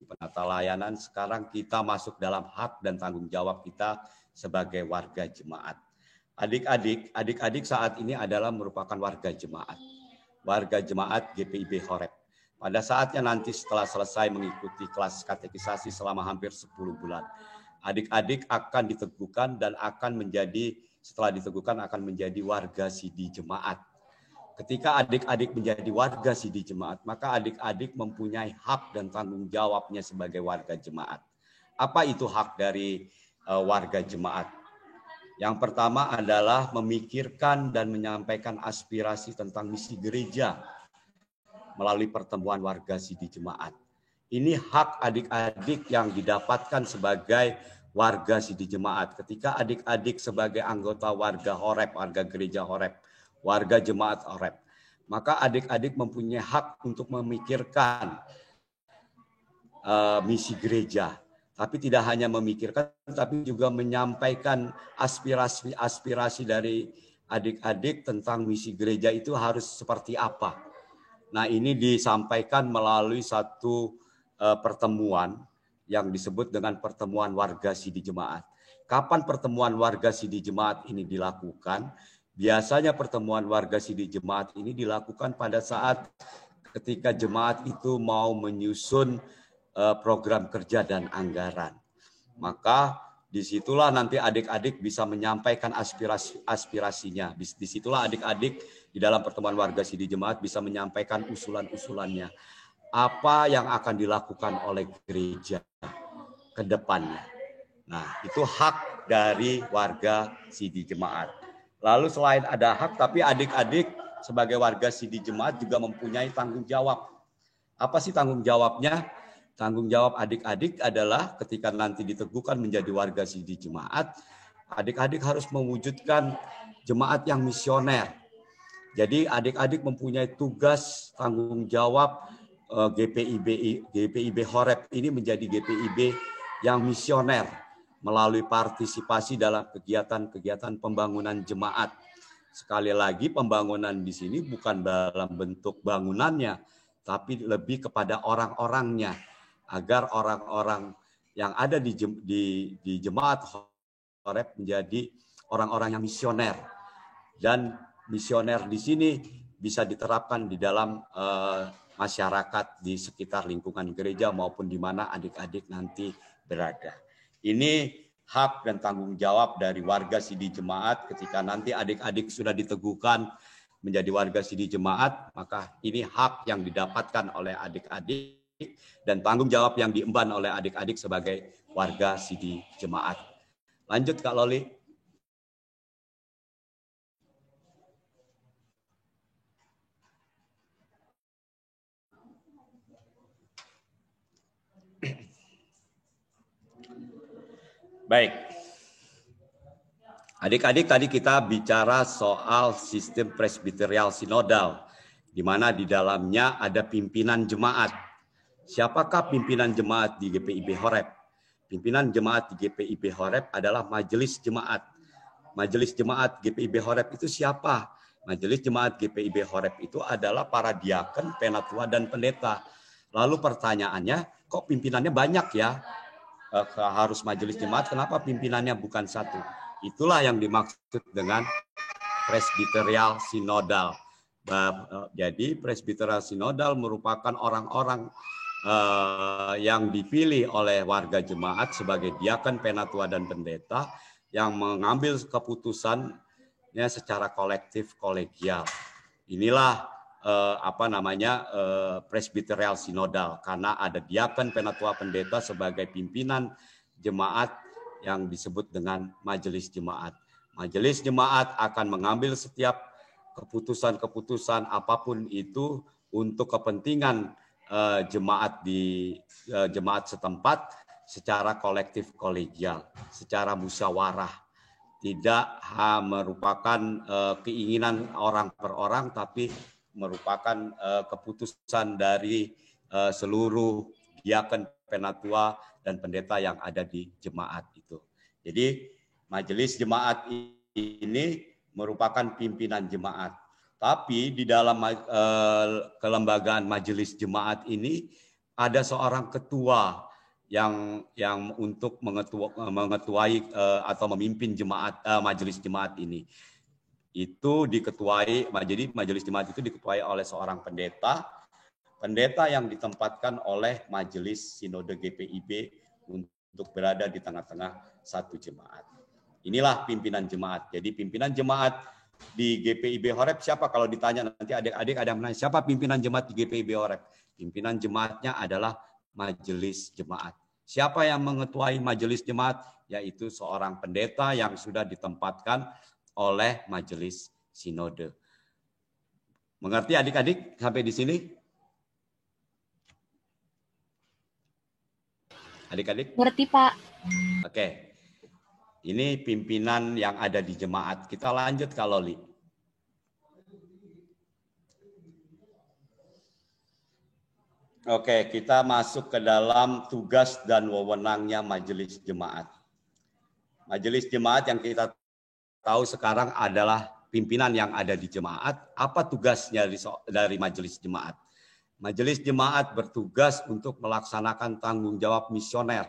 penata layanan. Sekarang kita masuk dalam hak dan tanggung jawab kita sebagai warga jemaat. Adik-adik saat ini adalah merupakan warga jemaat GPIB Horeb. Pada saatnya nanti setelah selesai mengikuti kelas katekisasi selama hampir 10 bulan, adik-adik akan diteguhkan dan setelah diteguhkan akan menjadi warga sidi jemaat. Ketika adik-adik menjadi warga sidi jemaat, maka adik-adik mempunyai hak dan tanggung jawabnya sebagai warga jemaat. Apa itu hak dari warga jemaat? Yang pertama adalah memikirkan dan menyampaikan aspirasi tentang misi gereja melalui pertemuan warga sidi jemaat. Ini hak adik-adik yang didapatkan sebagai warga sidi jemaat. Ketika adik-adik sebagai anggota warga Horeb, warga gereja Horeb, warga jemaat Horeb, maka adik-adik mempunyai hak untuk memikirkan misi gereja. Tapi tidak hanya memikirkan, tapi juga menyampaikan aspirasi dari adik-adik tentang misi gereja itu harus seperti apa. Nah, ini disampaikan melalui satu pertemuan yang disebut dengan pertemuan warga sidi jemaat. Kapan pertemuan warga sidi jemaat ini dilakukan? Biasanya pertemuan warga sidi jemaat ini dilakukan pada saat ketika jemaat itu mau menyusun program kerja dan anggaran. Maka disitulah nanti adik-adik bisa menyampaikan aspirasinya. Disitulah adik-adik di dalam pertemuan warga sidi jemaat bisa menyampaikan usulan-usulannya. Apa yang akan dilakukan oleh gereja ke depannya. Nah, itu hak dari warga sidi jemaat. Lalu selain ada hak, tapi adik-adik sebagai warga sidi jemaat juga mempunyai tanggung jawab. Apa sih tanggung jawabnya? Tanggung jawab adik-adik adalah ketika nanti diteguhkan menjadi warga sidi jemaat, adik-adik harus mewujudkan jemaat yang misioner. Jadi adik-adik mempunyai tugas tanggung jawab GPIB Horeb ini menjadi GPIB yang misioner melalui partisipasi dalam kegiatan-kegiatan pembangunan jemaat. Sekali lagi pembangunan di sini bukan dalam bentuk bangunannya, tapi lebih kepada orang-orangnya, agar orang-orang yang ada di jemaat Horeb menjadi orang-orang yang misioner. Dan misioner di sini bisa diterapkan di dalam masyarakat di sekitar lingkungan gereja maupun di mana adik-adik nanti berada. Ini hak dan tanggung jawab dari warga sidi jemaat ketika nanti adik-adik sudah diteguhkan menjadi warga sidi jemaat, maka ini hak yang didapatkan oleh adik-adik dan tanggung jawab yang diemban oleh adik-adik sebagai warga sidi jemaat. Lanjut Kak Loli. Baik, adik-adik tadi kita bicara soal sistem presbiterial sinodal. di mana di dalamnya ada pimpinan jemaat. Siapakah pimpinan jemaat di GPIB Horeb? Pimpinan jemaat di GPIB Horeb adalah majelis jemaat. Majelis jemaat GPIB Horeb itu siapa? Majelis jemaat GPIB Horeb itu adalah para diaken, penatua, dan pendeta. Lalu pertanyaannya, kok pimpinannya banyak ya? Harus majelis jemaat, kenapa pimpinannya bukan satu? Itulah yang dimaksud dengan presbyterial sinodal. Jadi presbyterial sinodal merupakan orang-orang yang dipilih oleh warga jemaat sebagai diaken, penatua, dan pendeta yang mengambil keputusan secara kolektif kolegial. Inilah presbyterial sinodal, karena ada diaken, penatua, pendeta sebagai pimpinan jemaat yang disebut dengan majelis jemaat. Majelis jemaat akan mengambil setiap keputusan-keputusan apapun itu untuk kepentingan jemaat di jemaat setempat secara kolektif kolegial, secara musyawarah. Tidak merupakan keinginan orang per orang, tapi merupakan keputusan dari seluruh diaken, penatua, dan pendeta yang ada di jemaat itu. Jadi majelis jemaat ini merupakan pimpinan jemaat. Tapi di dalam kelembagaan majelis jemaat ini ada seorang ketua yang untuk mengetuai atau memimpin jemaat majelis jemaat ini. Itu diketuai, jadi majelis jemaat itu diketuai oleh seorang pendeta yang ditempatkan oleh majelis sinode GPIB untuk berada di tengah-tengah satu jemaat. Inilah pimpinan jemaat. Jadi pimpinan jemaat di GPIB Horeb siapa? Kalau ditanya nanti adik-adik ada yang menanya, siapa pimpinan jemaat di GPIB Horeb? Pimpinan jemaatnya adalah majelis jemaat. Siapa yang mengetuai majelis jemaat? Yaitu seorang pendeta yang sudah ditempatkan oleh majelis sinode. Mengerti adik-adik sampai di sini? Adik-adik? Ngerti, Pak. Oke. Ini pimpinan yang ada di jemaat. Kita lanjut Kak Loli. Oke, kita masuk ke dalam tugas dan wewenangnya majelis jemaat. Majelis jemaat yang kita tahu sekarang adalah pimpinan yang ada di jemaat. Apa tugasnya dari majelis jemaat? Majelis jemaat bertugas untuk melaksanakan tanggung jawab misioner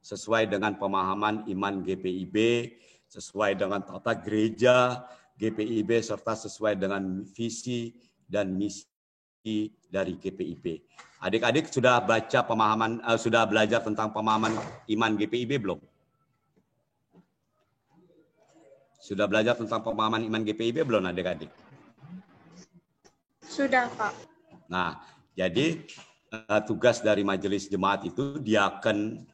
sesuai dengan pemahaman iman GPIB, sesuai dengan tata gereja GPIB, serta sesuai dengan visi dan misi dari GPIB. Adik-adik sudah baca sudah belajar tentang pemahaman iman GPIB belum? Sudah belajar tentang pemahaman iman GPIB belum adik-adik? Sudah, Pak. Nah, jadi tugas dari majelis jemaat itu diaken,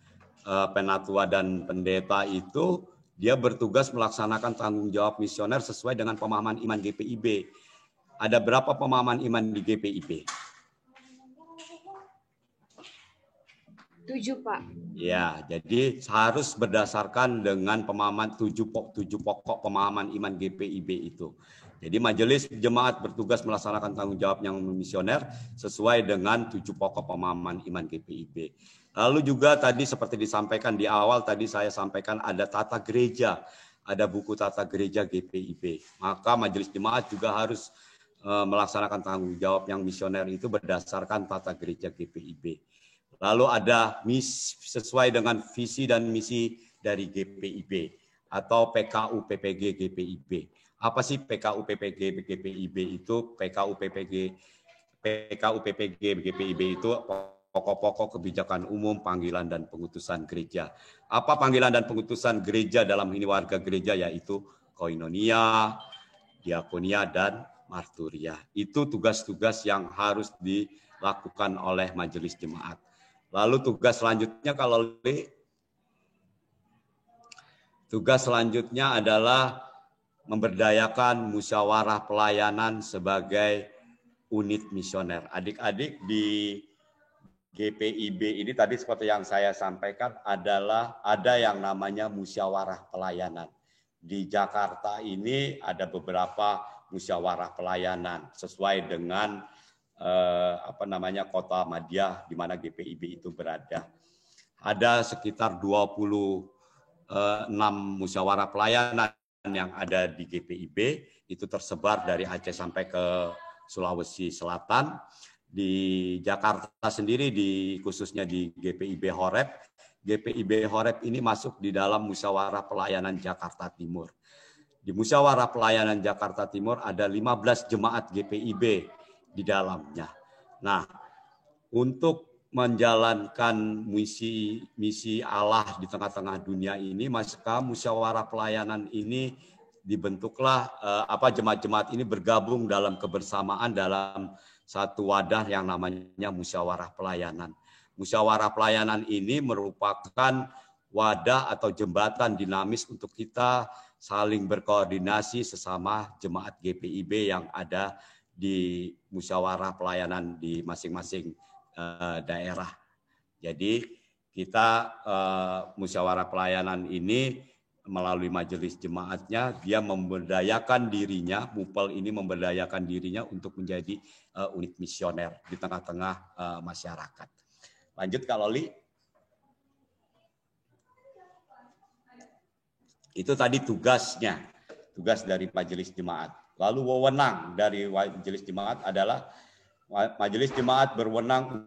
penatua, dan pendeta itu dia bertugas melaksanakan tanggung jawab misioner sesuai dengan pemahaman iman GPIB. Ada berapa pemahaman iman di GPIB? 7, Pak. Ya, jadi harus berdasarkan dengan pemahaman 7 pokok pemahaman iman GPIB itu. Jadi majelis jemaat bertugas melaksanakan tanggung jawab yang misioner sesuai dengan 7 pokok pemahaman iman GPIB. Lalu juga tadi seperti disampaikan di awal, tadi saya sampaikan ada tata gereja, ada buku tata gereja GPIB. Maka majelis jemaat juga harus melaksanakan tanggung jawab yang misioner itu berdasarkan tata gereja GPIB. Lalu ada sesuai dengan visi dan misi dari GPIB atau PKU PPG GPIB. Apa sih PKU PPG GPIB itu? PKU PPG GPIB itu pokok-pokok kebijakan umum, panggilan dan pengutusan gereja. Apa panggilan dan pengutusan gereja dalam ini warga gereja? Yaitu koinonia, diakonia, dan marturia. Itu tugas-tugas yang harus dilakukan oleh majelis jemaat. Lalu tugas selanjutnya kalau tugas selanjutnya adalah memberdayakan musyawarah pelayanan sebagai unit misioner. Adik-adik di GPIB ini tadi seperti yang saya sampaikan ada yang namanya musyawarah pelayanan. Di Jakarta ini ada beberapa musyawarah pelayanan sesuai dengan kota Madiyah di mana GPIB itu berada. Ada sekitar 26 musyawarah pelayanan yang ada di GPIB, itu tersebar dari Aceh sampai ke Sulawesi Selatan. Di Jakarta sendiri, khususnya di GPIB Horeb, GPIB Horeb ini masuk di dalam musyawarah pelayanan Jakarta Timur. Di musyawarah pelayanan Jakarta Timur ada 15 jemaat GPIB di dalamnya. Nah, untuk menjalankan misi Allah di tengah-tengah dunia ini, maka musyawarah pelayanan ini dibentuklah jemaat-jemaat ini bergabung dalam kebersamaan dalam satu wadah yang namanya musyawarah pelayanan. Musyawarah pelayanan ini merupakan wadah atau jembatan dinamis untuk kita saling berkoordinasi sesama jemaat GPIB yang ada di musyawarah pelayanan di masing-masing daerah. Jadi kita musyawarah pelayanan ini melalui majelis jemaatnya, dia memberdayakan dirinya, MUPEL ini memberdayakan dirinya untuk menjadi unit misioner di tengah-tengah masyarakat. Lanjut Kak Loli. Itu tadi tugasnya, tugas dari majelis jemaat. Lalu wewenang dari majelis jemaat adalah majelis jemaat berwenang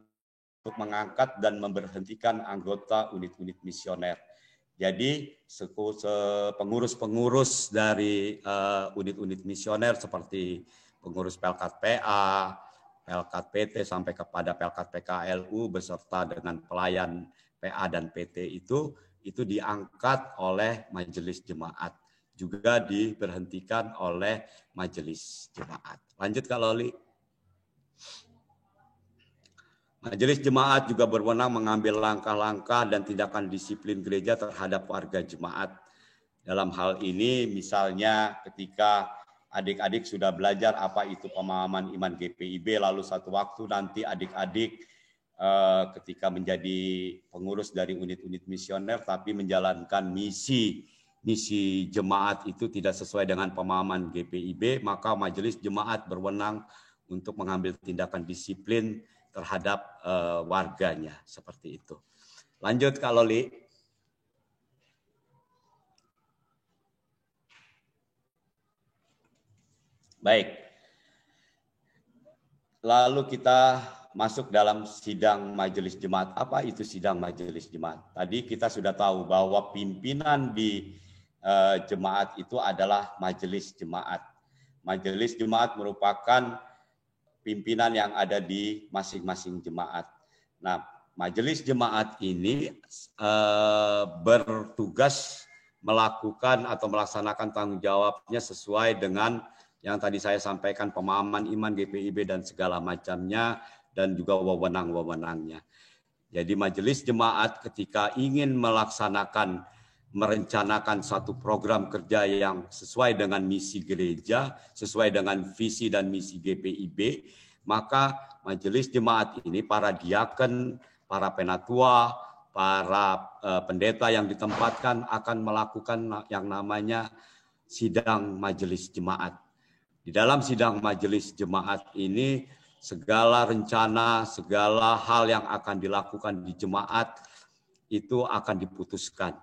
untuk mengangkat dan memberhentikan anggota unit-unit misioner. Jadi pengurus-pengurus dari unit-unit misioner seperti pengurus Pelkat PA, Pelkat PT sampai kepada Pelkat PKLU beserta dengan pelayan PA dan PT itu diangkat oleh majelis jemaat, juga diberhentikan oleh majelis jemaat. Lanjut Kak Loli. Majelis jemaat juga berwenang mengambil langkah-langkah dan tindakan disiplin gereja terhadap warga jemaat. Dalam hal ini misalnya ketika adik-adik sudah belajar apa itu pemahaman iman GPIB, lalu satu waktu nanti adik-adik ketika menjadi pengurus dari unit-unit misioner tapi menjalankan misi jemaat itu tidak sesuai dengan pemahaman GPIB, maka majelis jemaat berwenang untuk mengambil tindakan disiplin terhadap warganya, seperti itu. Lanjut Kak Loli. Baik. Lalu kita masuk dalam sidang majelis jemaat. Apa itu sidang majelis jemaat? Tadi kita sudah tahu bahwa pimpinan di jemaat itu adalah majelis jemaat. Majelis jemaat merupakan pimpinan yang ada di masing-masing jemaat. Nah, majelis jemaat ini bertugas melakukan atau melaksanakan tanggung jawabnya sesuai dengan yang tadi saya sampaikan, pemahaman iman GPIB dan segala macamnya, dan juga wewenang-wewenangnya. Jadi majelis jemaat ketika ingin merencanakan satu program kerja yang sesuai dengan misi gereja, sesuai dengan visi dan misi GPIB, maka majelis jemaat ini, para diaken, para penatua, para pendeta yang ditempatkan akan melakukan yang namanya sidang majelis jemaat. Di dalam sidang majelis jemaat ini, segala rencana, segala hal yang akan dilakukan di jemaat itu akan diputuskan.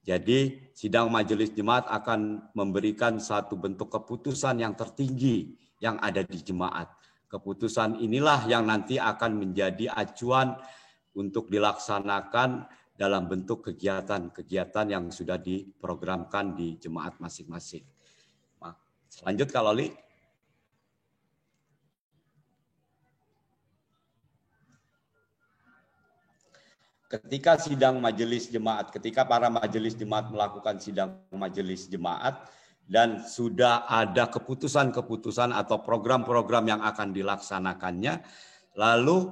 Jadi sidang majelis jemaat akan memberikan satu bentuk keputusan yang tertinggi yang ada di jemaat. Keputusan inilah yang nanti akan menjadi acuan untuk dilaksanakan dalam bentuk kegiatan-kegiatan yang sudah diprogramkan di jemaat masing-masing. Lanjut Kak Loli. Ketika sidang majelis jemaat, ketika para majelis jemaat melakukan sidang majelis jemaat dan sudah ada keputusan-keputusan atau program-program yang akan dilaksanakannya, lalu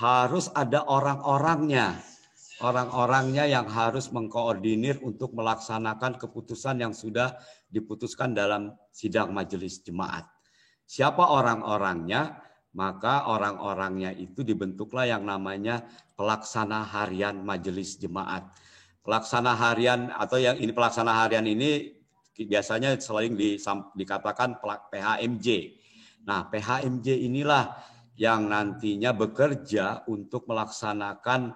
harus ada orang-orangnya yang harus mengkoordinir untuk melaksanakan keputusan yang sudah diputuskan dalam sidang majelis jemaat. Siapa orang-orangnya? Maka orang-orangnya itu dibentuklah yang namanya pelaksana harian majelis jemaat. Pelaksana harian atau yang ini pelaksana harian ini biasanya selalu dikatakan PHMJ. Nah, PHMJ inilah yang nantinya bekerja untuk melaksanakan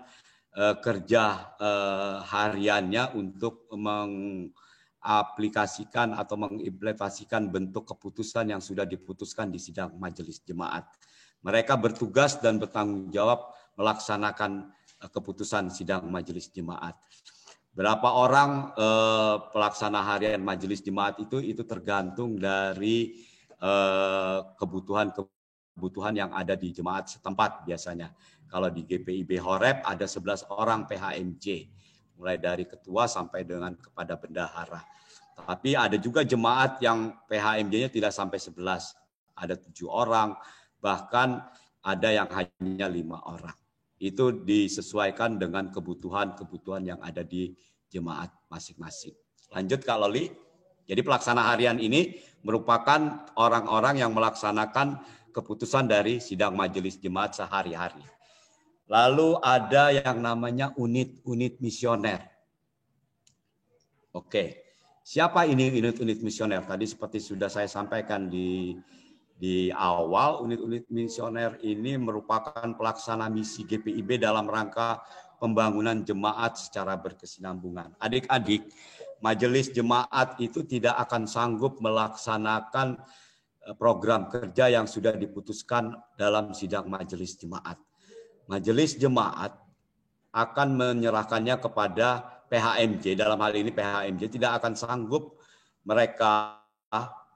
kerja hariannya untuk mengaplikasikan atau mengimplementasikan bentuk keputusan yang sudah diputuskan di sidang majelis jemaat. Mereka bertugas dan bertanggung jawab melaksanakan keputusan sidang majelis jemaat. Berapa orang pelaksana harian majelis jemaat itu tergantung dari kebutuhan yang ada di jemaat setempat biasanya. Kalau di GPIB Horeb ada 11 orang PHMJ, mulai dari ketua sampai dengan kepada bendahara. Tapi ada juga jemaat yang PHMJ-nya tidak sampai 11, ada 7 orang, bahkan ada yang hanya 5 orang. Itu disesuaikan dengan kebutuhan yang ada di jemaat masing-masing. Lanjut Kak Loli. Jadi pelaksana harian ini merupakan orang-orang yang melaksanakan keputusan dari sidang majelis jemaat sehari-hari. Lalu ada yang namanya unit-unit misioner. Oke, siapa ini unit-unit misioner? Tadi seperti sudah saya sampaikan di awal, unit-unit misioner ini merupakan pelaksana misi GPIB dalam rangka pembangunan jemaat secara berkesinambungan. Adik-adik, majelis jemaat itu tidak akan sanggup melaksanakan program kerja yang sudah diputuskan dalam sidang majelis jemaat. Majelis jemaat akan menyerahkannya kepada PHMJ, dalam hal ini PHMJ tidak akan sanggup mereka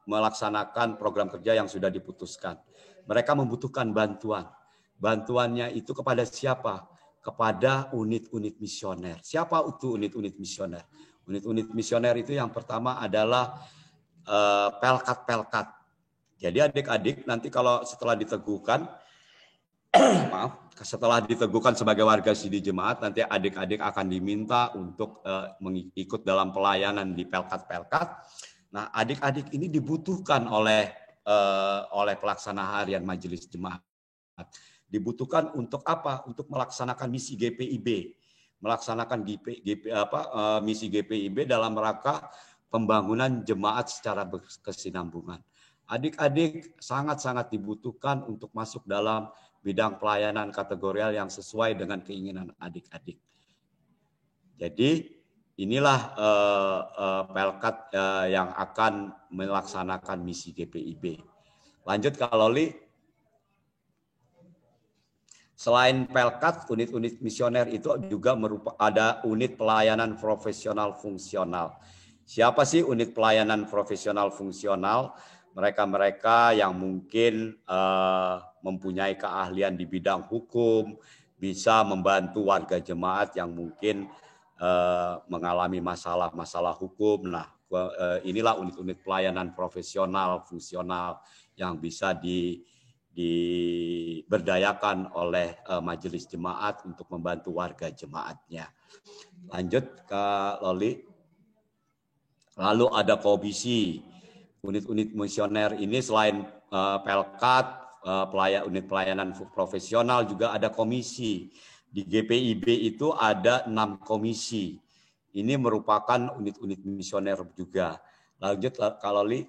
melaksanakan program kerja yang sudah diputuskan. Mereka membutuhkan bantuan. Bantuannya itu kepada siapa? Kepada unit-unit misioner. Siapa itu unit-unit misioner? Unit-unit misioner itu yang pertama adalah pelkat-pelkat. Jadi adik-adik nanti kalau setelah diteguhkan, setelah diteguhkan sebagai warga sidi jemaat, nanti adik-adik akan diminta untuk mengikut dalam pelayanan di pelkat-pelkat. Nah, adik-adik ini dibutuhkan oleh pelaksana harian majelis jemaat. Dibutuhkan untuk apa? Untuk melaksanakan misi GPIB, melaksanakan misi GPIB dalam rangka pembangunan jemaat secara berkesinambungan. Adik-adik sangat-sangat dibutuhkan untuk masuk dalam bidang pelayanan kategorial yang sesuai dengan keinginan adik-adik. Jadi inilah pelkat yang akan melaksanakan misi GPIB. Lanjut Kak Loli. Selain pelkat, unit-unit misioner itu juga ada unit pelayanan profesional fungsional. Siapa sih unit pelayanan profesional fungsional? Mereka-mereka yang mungkin mempunyai keahlian di bidang hukum, bisa membantu warga jemaat yang mungkin mengalami masalah-masalah hukum. Nah, inilah unit-unit pelayanan profesional fungsional yang bisa diberdayakan oleh majelis jemaat untuk membantu warga jemaatnya. Lanjut Kak Loli. Lalu ada komisi. Unit-unit misioner ini selain pelkat, unit pelayanan profesional juga ada komisi. Di GPIB itu ada 6 komisi. Ini merupakan unit-unit misioner juga. Lanjut Kak Loli.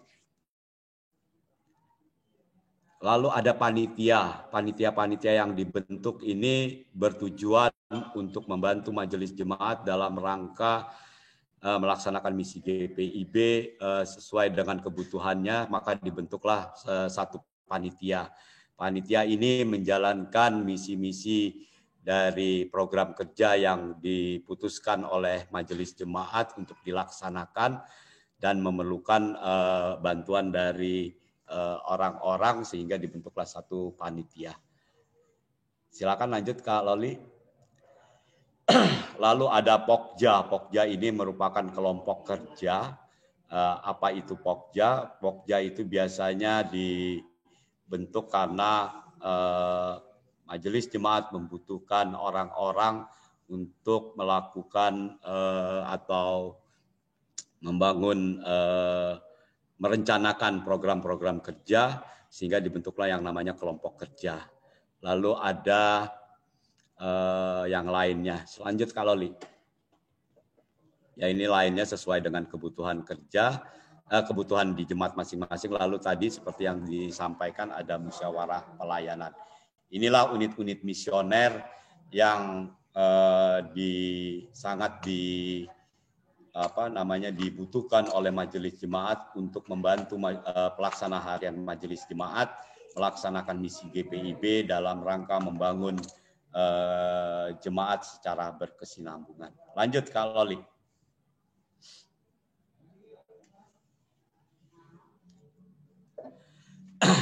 Lalu ada panitia yang dibentuk ini bertujuan untuk membantu majelis jemaat dalam rangka melaksanakan misi GPIB sesuai dengan kebutuhannya, maka dibentuklah satu panitia. Panitia ini menjalankan misi-misi dari program kerja yang diputuskan oleh majelis jemaat untuk dilaksanakan dan memerlukan bantuan dari orang-orang sehingga dibentuklah satu panitia. Silakan lanjut Kak Loli. Lalu ada Pokja. Pokja ini merupakan kelompok kerja. Apa itu Pokja? Pokja itu biasanya dibentuk karena majelis jemaat membutuhkan orang-orang untuk melakukan atau membangun merencanakan program-program kerja sehingga dibentuklah yang namanya kelompok kerja. Lalu ada yang lainnya. Selanjut Kak Loli. Ya ini lainnya sesuai dengan kebutuhan kerja. kebutuhan di jemaat masing-masing. Lalu tadi seperti yang disampaikan ada musyawarah pelayanan. Inilah unit-unit misioner yang sangat dibutuhkan oleh majelis jemaat untuk membantu pelaksana harian majelis jemaat melaksanakan misi GPIB dalam rangka membangun jemaat secara berkesinambungan. Lanjut Kak Loli.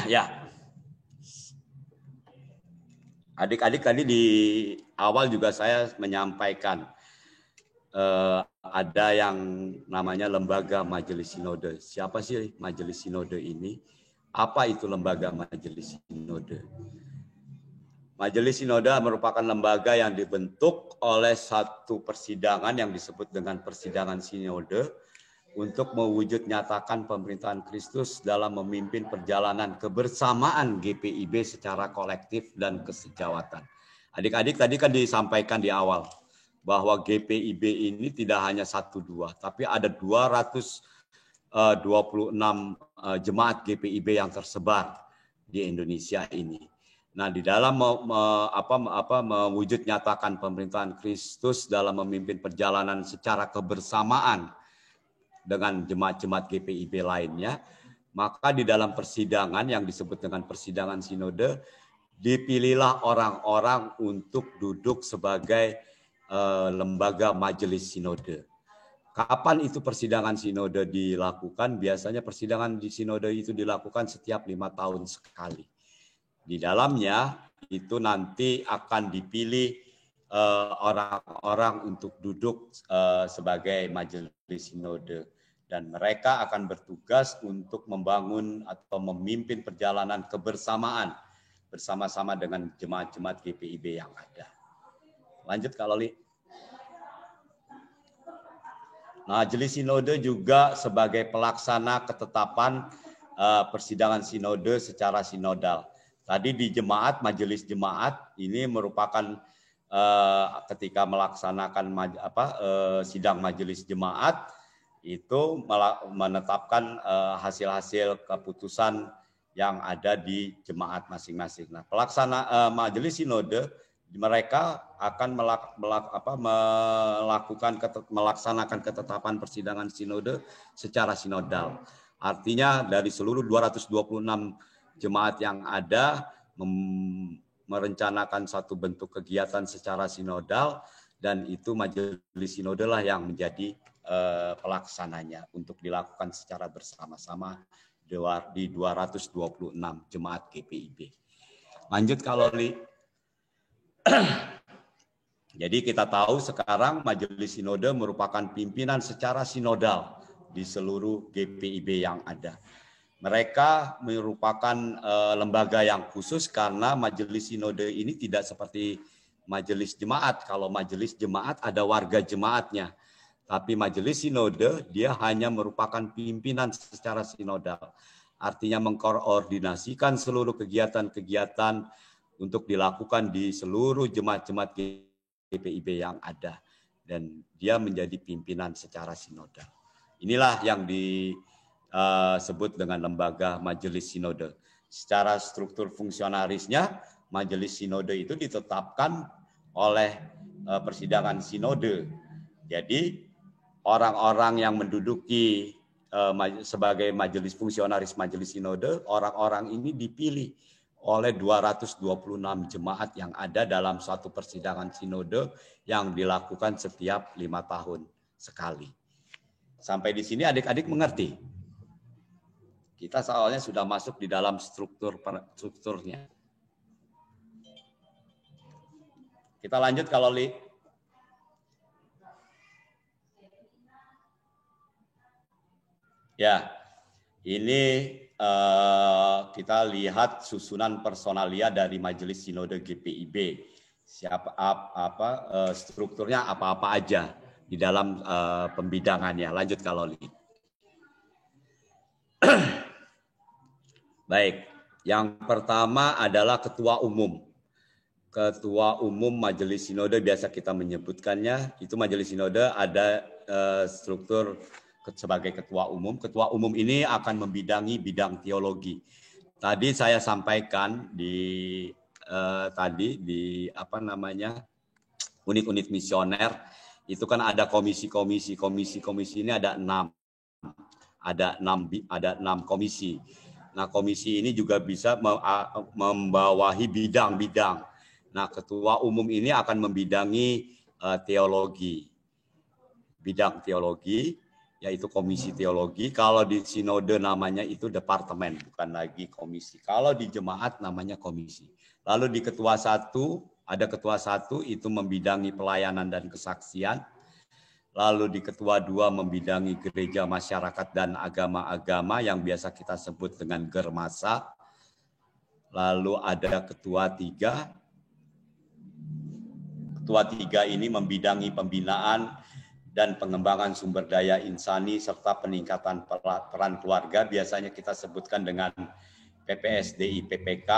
Ya. Adik-adik tadi di awal juga saya menyampaikan ada yang namanya lembaga majelis sinode. Siapa sih majelis sinode ini? Apa itu lembaga majelis sinode? Majelis sinode merupakan lembaga yang dibentuk oleh satu persidangan yang disebut dengan persidangan sinode untuk mewujud nyatakan pemerintahan Kristus dalam memimpin perjalanan kebersamaan GPIB secara kolektif dan kesejawatan. Adik-adik tadi kan disampaikan di awal bahwa GPIB ini tidak hanya 1-2, tapi ada 226 jemaat GPIB yang tersebar di Indonesia ini. Nah, di dalam mewujud nyatakan pemerintahan Kristus dalam memimpin perjalanan secara kebersamaan dengan jemaat-jemaat GPIB lainnya, maka di dalam persidangan yang disebut dengan persidangan sinode, dipilihlah orang-orang untuk duduk sebagai lembaga majelis sinode. Kapan itu persidangan sinode dilakukan? Biasanya persidangan di sinode itu dilakukan setiap 5 tahun sekali. Di dalamnya itu nanti akan dipilih orang-orang untuk duduk sebagai majelis sinode. Dan mereka akan bertugas untuk membangun atau memimpin perjalanan kebersamaan bersama-sama dengan jemaat-jemaat GPIB yang ada. Lanjut Kak Loli. Majelis sinode juga sebagai pelaksana ketetapan persidangan sinode secara sinodal. Tadi di jemaat, majelis jemaat ini merupakan ketika melaksanakan sidang majelis jemaat itu menetapkan hasil-hasil keputusan yang ada di jemaat masing-masing. Nah, pelaksana majelis sinode mereka akan melaksanakan ketetapan persidangan sinode secara sinodal. Artinya dari seluruh 226 jemaat yang ada merencanakan satu bentuk kegiatan secara sinodal dan itu majelis sinode lah yang menjadi pelaksananya untuk dilakukan secara bersama-sama di 226 jemaat GPIB. Lanjut Kak Loli. Jadi kita tahu sekarang majelis sinode merupakan pimpinan secara sinodal di seluruh GPIB yang ada. Mereka merupakan lembaga yang khusus karena majelis sinode ini tidak seperti majelis jemaat. Kalau majelis jemaat ada warga jemaatnya. Tapi majelis sinode dia hanya merupakan pimpinan secara sinodal. Artinya mengkoordinasikan seluruh kegiatan-kegiatan untuk dilakukan di seluruh jemaat-jemaat GPIB yang ada. Dan dia menjadi pimpinan secara sinodal. Inilah yang disebut dengan lembaga majelis sinode. Secara struktur fungsionarisnya, majelis sinode itu ditetapkan oleh persidangan sinode. Jadi orang-orang yang menduduki sebagai majelis fungsionaris majelis sinode, orang-orang ini dipilih oleh 226 jemaat yang ada dalam satu persidangan sinode yang dilakukan setiap 5 tahun sekali. Sampai di sini adik-adik mengerti? Kita soalnya sudah masuk di dalam strukturnya. Kita lanjut kalau ya, ini kita lihat susunan personalia dari Majelis Sinode GPIB. Strukturnya apa-apa aja di dalam pembidangannya. Lanjut kalau baik, yang pertama adalah ketua umum. Ketua umum Majelis Sinode biasa kita menyebutkannya, itu Majelis Sinode ada struktur sebagai ketua umum. Ketua umum ini akan membidangi bidang teologi. Tadi saya sampaikan di unit-unit misioner itu kan ada komisi-komisi ini ada 6 komisi. Nah, komisi ini juga bisa membawahi bidang-bidang. Nah, ketua umum ini akan membidangi teologi. Bidang teologi, yaitu komisi teologi. Kalau di sinode namanya itu departemen, bukan lagi komisi. Kalau di jemaat namanya komisi. Lalu di ketua 1, ada ketua 1 itu membidangi pelayanan dan kesaksian. Lalu di ketua 2 membidangi gereja, masyarakat, dan agama-agama yang biasa kita sebut dengan Germasa. Lalu ada ketua 3. Ketua 3 ini membidangi pembinaan dan pengembangan sumber daya insani serta peningkatan peran keluarga. Biasanya kita sebutkan dengan PPSDI PPK.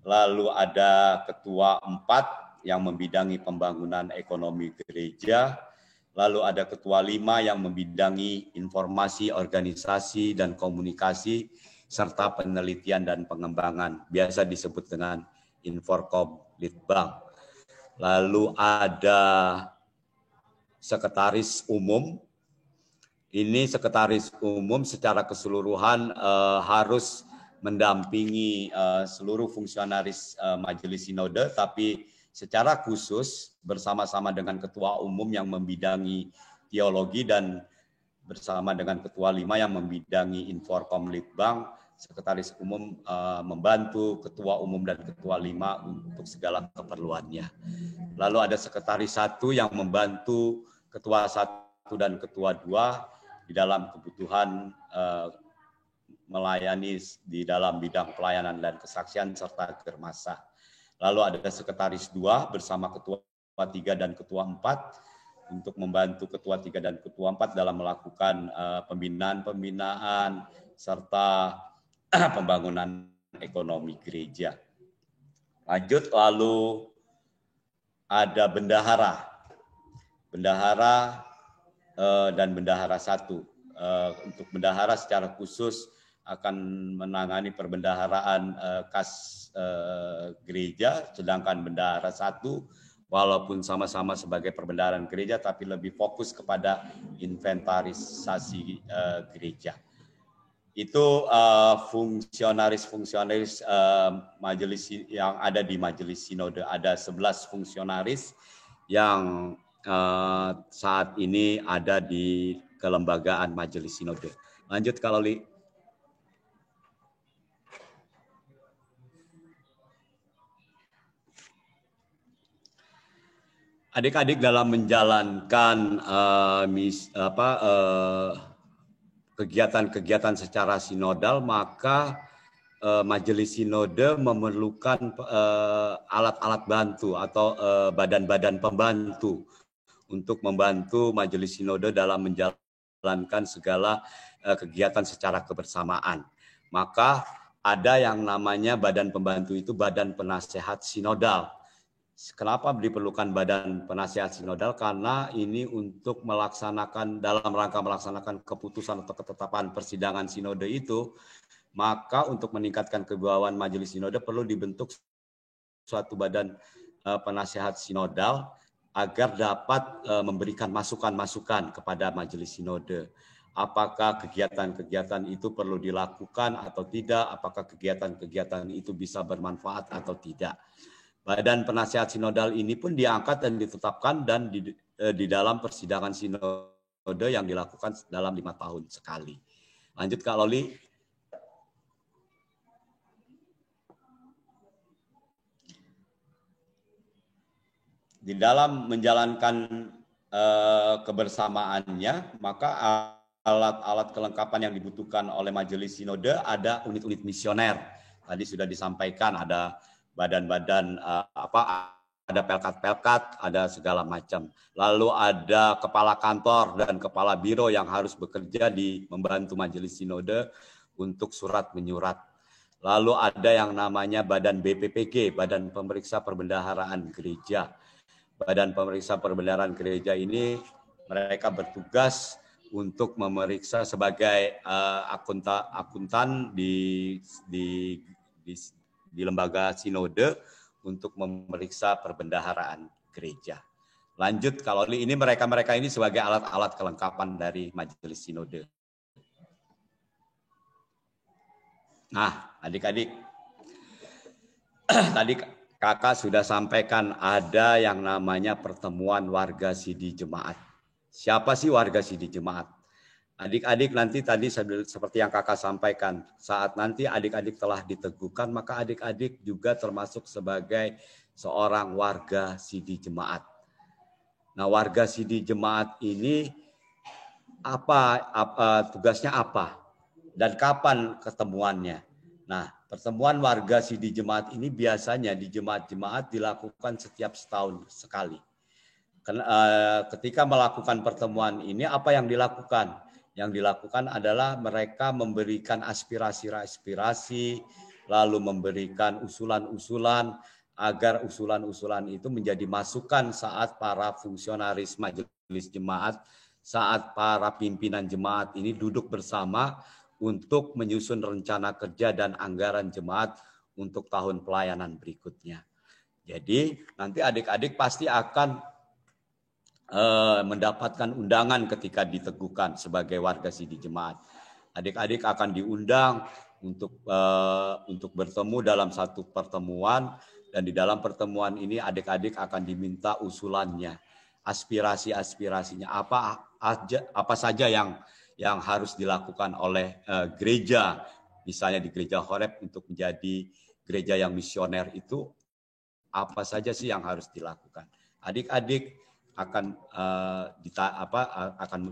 Lalu ada ketua 4 yang membidangi pembangunan ekonomi gereja. Lalu ada ketua 5 yang membidangi informasi, organisasi, dan komunikasi, serta penelitian dan pengembangan. Biasa disebut dengan Inforkom Litbang. Lalu ada sekretaris umum. Ini sekretaris umum secara keseluruhan harus mendampingi seluruh fungsionaris Majelis Sinode, tapi secara khusus bersama-sama dengan ketua umum yang membidangi teologi dan bersama dengan ketua 5 yang membidangi Inforkom Litbang, sekretaris umum membantu ketua umum dan ketua 5 untuk segala keperluannya. Lalu ada sekretaris 1 yang membantu ketua 1 dan ketua 2 di dalam kebutuhan melayani di dalam bidang pelayanan dan kesaksian serta Germasa. Lalu ada sekretaris 2 bersama ketua 3 dan ketua 4 untuk membantu ketua 3 dan ketua 4 dalam melakukan pembinaan serta pembangunan ekonomi gereja. Lanjut, lalu ada bendahara dan bendahara 1. Untuk bendahara secara khusus akan menangani perbendaharaan kas gereja, sedangkan bendahara 1 walaupun sama-sama sebagai perbendaharaan gereja tapi lebih fokus kepada inventarisasi gereja. Itu fungsionaris majelis yang ada di Majelis Sinode. Ada 11 fungsionaris yang saat ini ada di kelembagaan Majelis Sinode. Lanjut kalau Li. Adik-adik dalam menjalankan kegiatan-kegiatan secara sinodal, maka Majelis Sinode memerlukan alat-alat bantu atau badan-badan pembantu untuk membantu Majelis Sinode dalam menjalankan segala kegiatan secara kebersamaan. Maka ada yang namanya badan pembantu itu badan penasehat sinodal. Kenapa diperlukan badan penasehat sinodal? Karena ini untuk dalam rangka melaksanakan keputusan atau ketetapan persidangan sinode itu, maka untuk meningkatkan kewibawaan Majelis Sinode perlu dibentuk suatu badan penasehat sinodal agar dapat memberikan masukan-masukan kepada Majelis Sinode. Apakah kegiatan-kegiatan itu perlu dilakukan atau tidak? Apakah kegiatan-kegiatan itu bisa bermanfaat atau tidak? Badan penasehat sinodal ini pun diangkat dan ditetapkan dan di dalam persidangan sinode yang dilakukan dalam 5 tahun sekali. Lanjut Kak Loli. Di dalam menjalankan kebersamaannya, maka alat-alat kelengkapan yang dibutuhkan oleh Majelis Sinode ada unit-unit misioner. Tadi sudah disampaikan ada badan-badan ada pelkat-pelkat, ada segala macam. Lalu ada kepala kantor dan kepala biro yang harus bekerja membantu Majelis Sinode untuk surat menyurat. Lalu ada yang namanya Badan BPPG, Badan Pemeriksa Perbendaharaan Gereja. Badan Pemeriksa Perbendaharaan Gereja ini mereka bertugas untuk memeriksa sebagai akuntan di lembaga sinode untuk memeriksa perbendaharaan gereja. Lanjut kalau ini mereka ini sebagai alat-alat kelengkapan dari majelis sinode. Nah, adik-adik, tadi kakak sudah sampaikan ada yang namanya pertemuan warga sidi jemaat. Siapa sih warga sidi jemaat? Adik-adik nanti tadi seperti yang kakak sampaikan, saat nanti adik-adik telah diteguhkan, maka adik-adik juga termasuk sebagai seorang warga sidi jemaat. Nah, warga sidi jemaat ini tugasnya apa? Dan kapan ketemuannya? Nah, pertemuan warga sidi jemaat ini biasanya di jemaat-jemaat dilakukan setiap setahun sekali. Ketika melakukan pertemuan ini, apa yang dilakukan? Yang dilakukan adalah mereka memberikan aspirasi, lalu memberikan usulan-usulan, agar usulan-usulan itu menjadi masukan saat para fungsionaris majelis jemaat, saat para pimpinan jemaat ini duduk bersama untuk menyusun rencana kerja dan anggaran jemaat untuk tahun pelayanan berikutnya. Jadi nanti adik-adik pasti akan mendapatkan undangan ketika diteguhkan sebagai warga sidi jemaat. Adik-adik akan diundang untuk bertemu dalam satu pertemuan, dan di dalam pertemuan ini adik-adik akan diminta usulannya, aspirasi-aspirasinya, apa saja yang harus dilakukan oleh gereja, misalnya di gereja Horeb untuk menjadi gereja yang misioner itu apa saja sih yang harus dilakukan. Adik-adik akan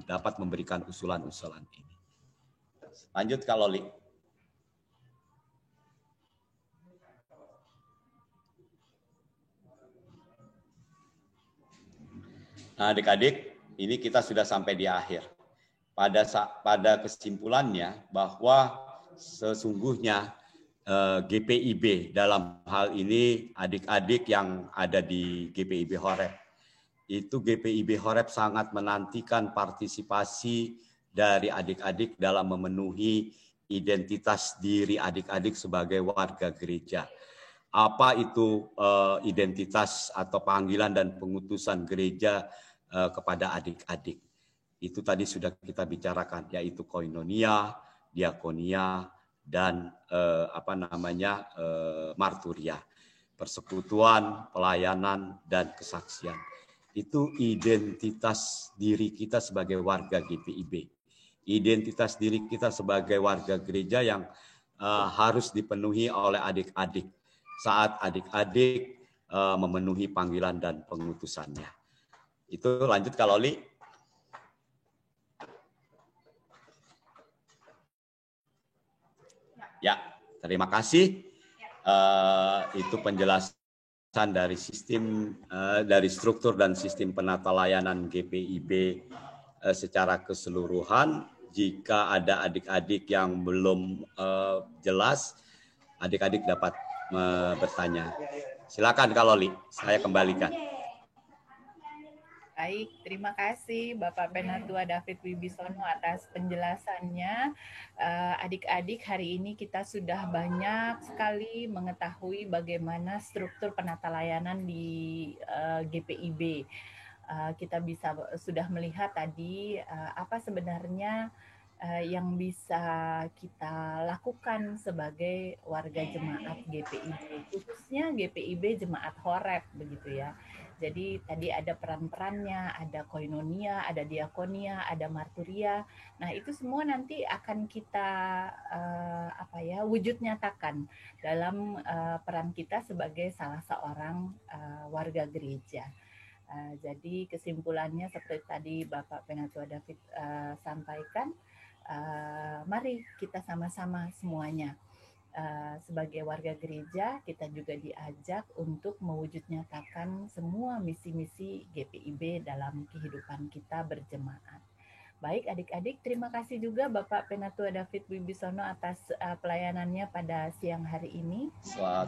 dapat memberikan usulan-usulan ini. Lanjut Kak Loli. Nah, adik-adik, ini kita sudah sampai di akhir. Pada kesimpulannya bahwa sesungguhnya GPIB dalam hal ini adik-adik yang ada di GPIB Horeb, itu GPIB Horeb sangat menantikan partisipasi dari adik-adik dalam memenuhi identitas diri adik-adik sebagai warga gereja. Apa itu identitas atau panggilan dan pengutusan gereja kepada adik-adik? Itu tadi sudah kita bicarakan, yaitu koinonia, diakonia, dan marturia, persekutuan, pelayanan, dan kesaksian. Itu identitas diri kita sebagai warga GPIB. Identitas diri kita sebagai warga gereja yang harus dipenuhi oleh adik-adik saat adik-adik memenuhi panggilan dan pengutusannya. Itu lanjut Kak Loli. Ya, terima kasih. Itu penjelasan dari sistem, dari struktur dan sistem penata layanan GPIB secara keseluruhan. Jika ada adik-adik yang belum jelas, adik-adik dapat bertanya. Silakan Kak Loli, saya kembalikan. Baik, terima kasih Bapak Penatua David Wibisono atas penjelasannya. Adik-adik, hari ini kita sudah banyak sekali mengetahui bagaimana struktur penata layanan di GPIB. Kita sudah melihat tadi apa sebenarnya yang bisa kita lakukan sebagai warga jemaat GPIB, khususnya GPIB Jemaat Horeb, begitu ya. Jadi tadi ada peran-perannya, ada koinonia, ada diakonia, ada marturia. Nah, itu semua nanti akan kita wujud nyatakan dalam peran kita sebagai salah seorang warga gereja. Jadi kesimpulannya seperti tadi Bapak Penatua David sampaikan, mari kita sama-sama semuanya. Sebagai warga gereja, kita juga diajak untuk mewujud nyatakan semua misi-misi GPIB dalam kehidupan kita berjemaat. Baik adik-adik, terima kasih juga Bapak Penatua David Wibisono atas pelayanannya pada siang hari ini.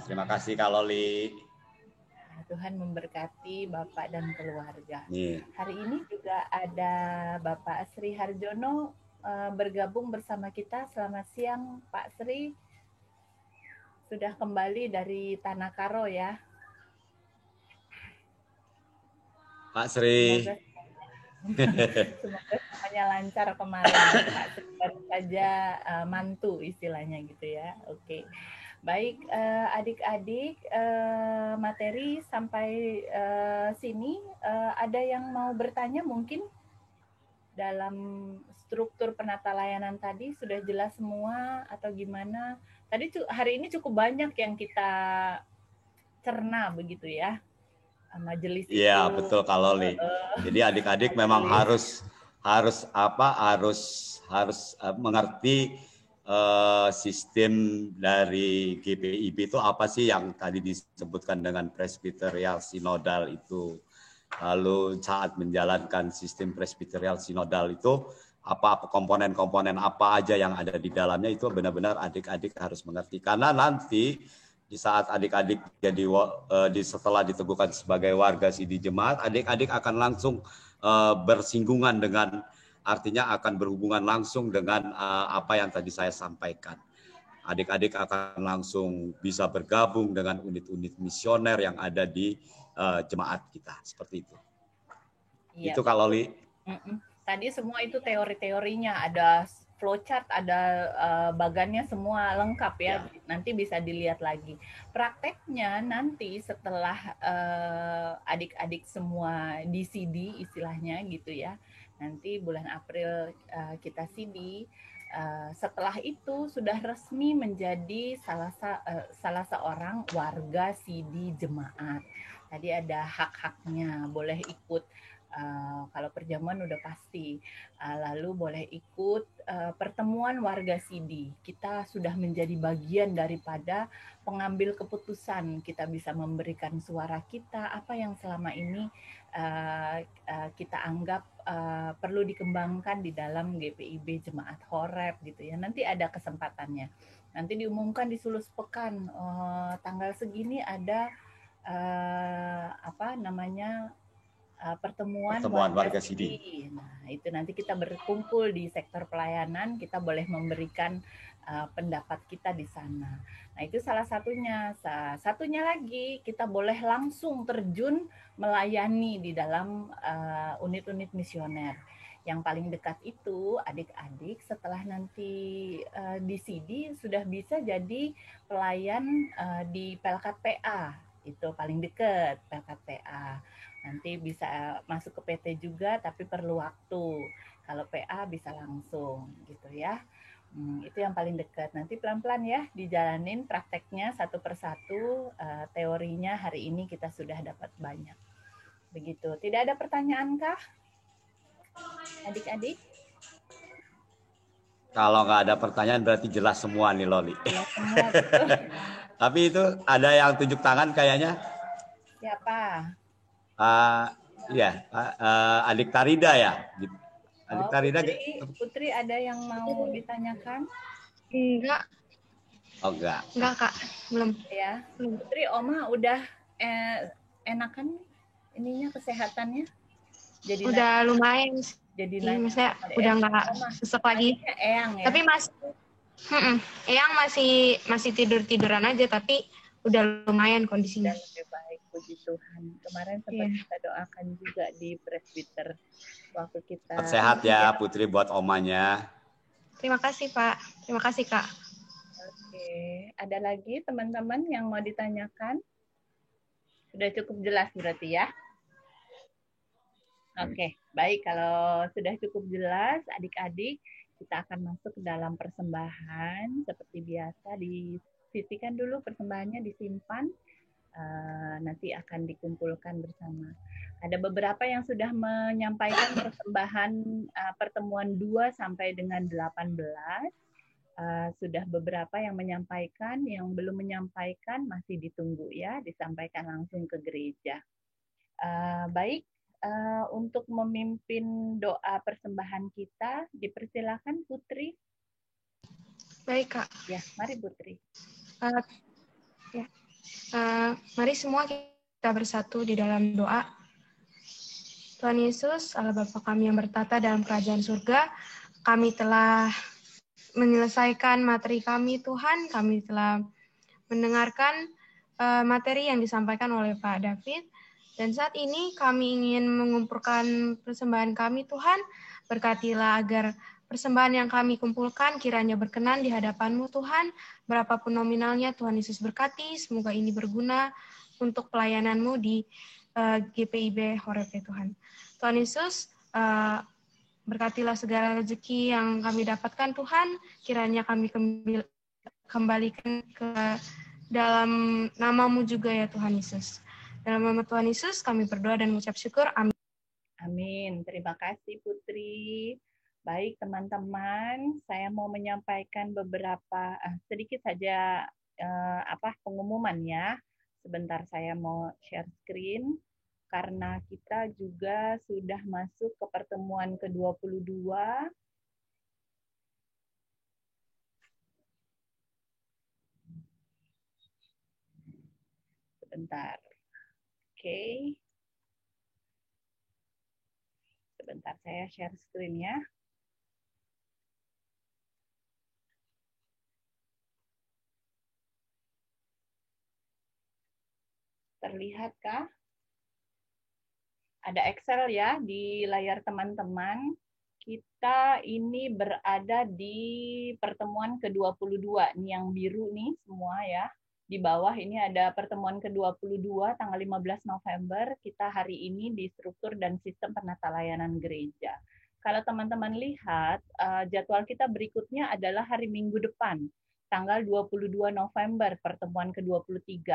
Terima kasih Kak Loli. Tuhan memberkati Bapak dan keluarga. Nih. Hari ini juga ada Bapak Sri Harjono bergabung bersama kita. Selamat siang Pak Sri. Sudah kembali dari Tanah Karo ya. Pak Sri. Semoga semuanya lancar kemarin. Pak Sri baru saja mantu istilahnya gitu ya. Oke. Baik, adik-adik, materi sampai sini ada yang mau bertanya mungkin dalam struktur penata layanan tadi sudah jelas semua atau gimana? Tadi hari ini cukup banyak yang kita cerna begitu ya. Majelis itu. Iya, betul Kak Loli. Jadi adik-adik memang harus mengerti sistem dari GPIB itu apa sih yang tadi disebutkan dengan presbyterial sinodal itu. Lalu saat menjalankan sistem presbyterial sinodal itu apa komponen-komponen apa aja yang ada di dalamnya itu benar-benar adik-adik harus mengerti. Karena nanti di saat adik-adik setelah diteguhkan sebagai warga sidi jemaat, adik-adik akan langsung bersinggungan dengan, artinya akan berhubungan langsung dengan apa yang tadi saya sampaikan. Adik-adik akan langsung bisa bergabung dengan unit-unit misioner yang ada di jemaat kita, seperti itu. Iya, itu kalau Loli. Tadi semua itu teori-teorinya, ada flowchart, ada bagannya semua lengkap ya. Nanti bisa dilihat lagi. Prakteknya nanti setelah adik-adik semua di CD istilahnya gitu ya. Nanti bulan April kita CD. Setelah itu sudah resmi menjadi salah seorang warga CD jemaat. Tadi ada hak-haknya, boleh ikut kalau perjamuan udah pasti, lalu boleh ikut pertemuan warga CD. Kita sudah menjadi bagian daripada pengambil keputusan. Kita bisa memberikan suara kita, apa yang selama ini kita anggap perlu dikembangkan di dalam GPIB Jemaat Horeb gitu ya. Nanti ada kesempatannya. Nanti diumumkan di Sulus Pekan tanggal segini ada pertemuan warga CD. Nah, itu nanti kita berkumpul di sektor pelayanan, kita boleh memberikan pendapat kita di sana. Nah, itu salah satunya. Satunya lagi, kita boleh langsung terjun melayani di dalam unit-unit misioner. Yang paling dekat itu adik-adik setelah nanti di CD sudah bisa jadi pelayan di Pelkat PA. Itu paling dekat Pelkat PA. Nanti bisa masuk ke PT juga, tapi perlu waktu. Kalau PA bisa langsung, gitu ya. Itu yang paling dekat. Nanti pelan-pelan ya, dijalanin prakteknya satu persatu. Teorinya hari ini kita sudah dapat banyak. Begitu. Tidak ada pertanyaan kah? Adik-adik? Kalau nggak ada pertanyaan berarti jelas semua nih Loli. Jelas semua, betul. Tapi itu ada yang tunjuk tangan kayaknya. Siapa? Adik Tarida ya. Adik Tarida. Putri ada yang mau ditanyakan? Enggak. Oh enggak. Enggak Kak, belum. Ya, Putri, Oma udah enakan ininya kesehatannya? Jadi udah lumayan. Jadi maksudnya udah nggak sesek lagi. Eyang ya. Tapi Eyang masih tiduran aja, tapi udah lumayan kondisinya. Lebih baik, puji Tuhan. Kemarin sempat kita doakan juga di presbiter waktu kita. Sehat ya Putri buat omanya. Terima kasih Pak. Terima kasih Kak. Oke, ada lagi teman-teman yang mau ditanyakan? Sudah cukup jelas berarti ya? Oke, baik. Kalau sudah cukup jelas, adik-adik, kita akan masuk ke dalam persembahan. Seperti biasa, disisihkan dulu persembahannya, disimpan. Nanti akan dikumpulkan bersama. Ada beberapa yang sudah menyampaikan persembahan pertemuan 2 sampai dengan 18. Sudah beberapa yang menyampaikan, yang belum menyampaikan masih ditunggu ya, disampaikan langsung ke gereja. Baik. Untuk memimpin doa persembahan kita, dipersilakan Putri. Baik Kak. Ya, mari Putri. Mari semua kita bersatu di dalam doa. Tuhan Yesus, Allah Bapa kami yang bertata dalam kerajaan surga, kami telah menyelesaikan materi kami Tuhan, kami telah mendengarkan materi yang disampaikan oleh Pak David, dan saat ini kami ingin mengumpulkan persembahan kami Tuhan, berkatilah agar persembahan yang kami kumpulkan kiranya berkenan di hadapan-Mu Tuhan, berapapun nominalnya Tuhan Yesus berkati, semoga ini berguna untuk pelayanan-Mu di GPIB Horeb ya Tuhan. Tuhan Yesus, berkatilah segala rezeki yang kami dapatkan Tuhan, kiranya kami kembalikan ke dalam nama-Mu juga ya Tuhan Yesus. Dalam nama Tuhan Yesus kami berdoa dan mengucap syukur. Amin. Amin. Terima kasih Putri. Baik teman-teman, saya mau menyampaikan beberapa sedikit saja pengumuman ya. Sebentar saya mau share screen karena kita juga sudah masuk ke pertemuan ke-22. Sebentar. Oke. Sebentar saya share screen ya. Terlihatkah? Ada Excel ya di layar teman-teman. Kita ini berada di pertemuan ke-22. Ini yang biru nih semua ya. Di bawah ini ada pertemuan ke-22 tanggal 15 November. Kita hari ini di struktur dan sistem penata layanan gereja. Kalau teman-teman lihat, jadwal kita berikutnya adalah hari Minggu depan, tanggal 22 November, pertemuan ke-23.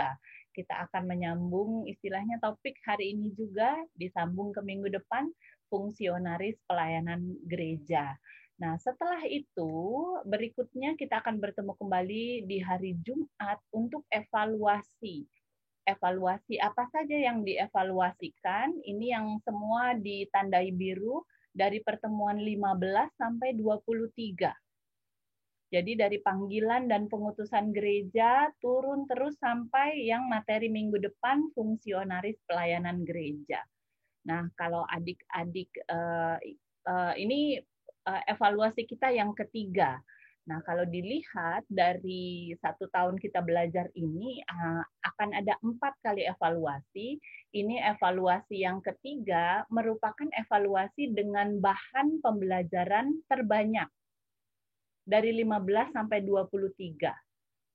Kita akan menyambung istilahnya topik hari ini juga, disambung ke minggu depan, fungsionaris pelayanan gereja. Nah, setelah itu, berikutnya kita akan bertemu kembali di hari Jumat untuk evaluasi. Evaluasi apa saja yang dievaluasikan, ini yang semua ditandai biru dari pertemuan 15 sampai 23. Jadi dari panggilan dan pengutusan gereja turun terus sampai yang materi minggu depan fungsionaris pelayanan gereja. Nah, kalau adik-adik ini evaluasi kita yang ketiga. Nah, kalau dilihat dari 1 tahun kita belajar ini akan ada 4 kali evaluasi. Ini evaluasi yang ketiga merupakan evaluasi dengan bahan pembelajaran terbanyak. Dari 15 sampai 23.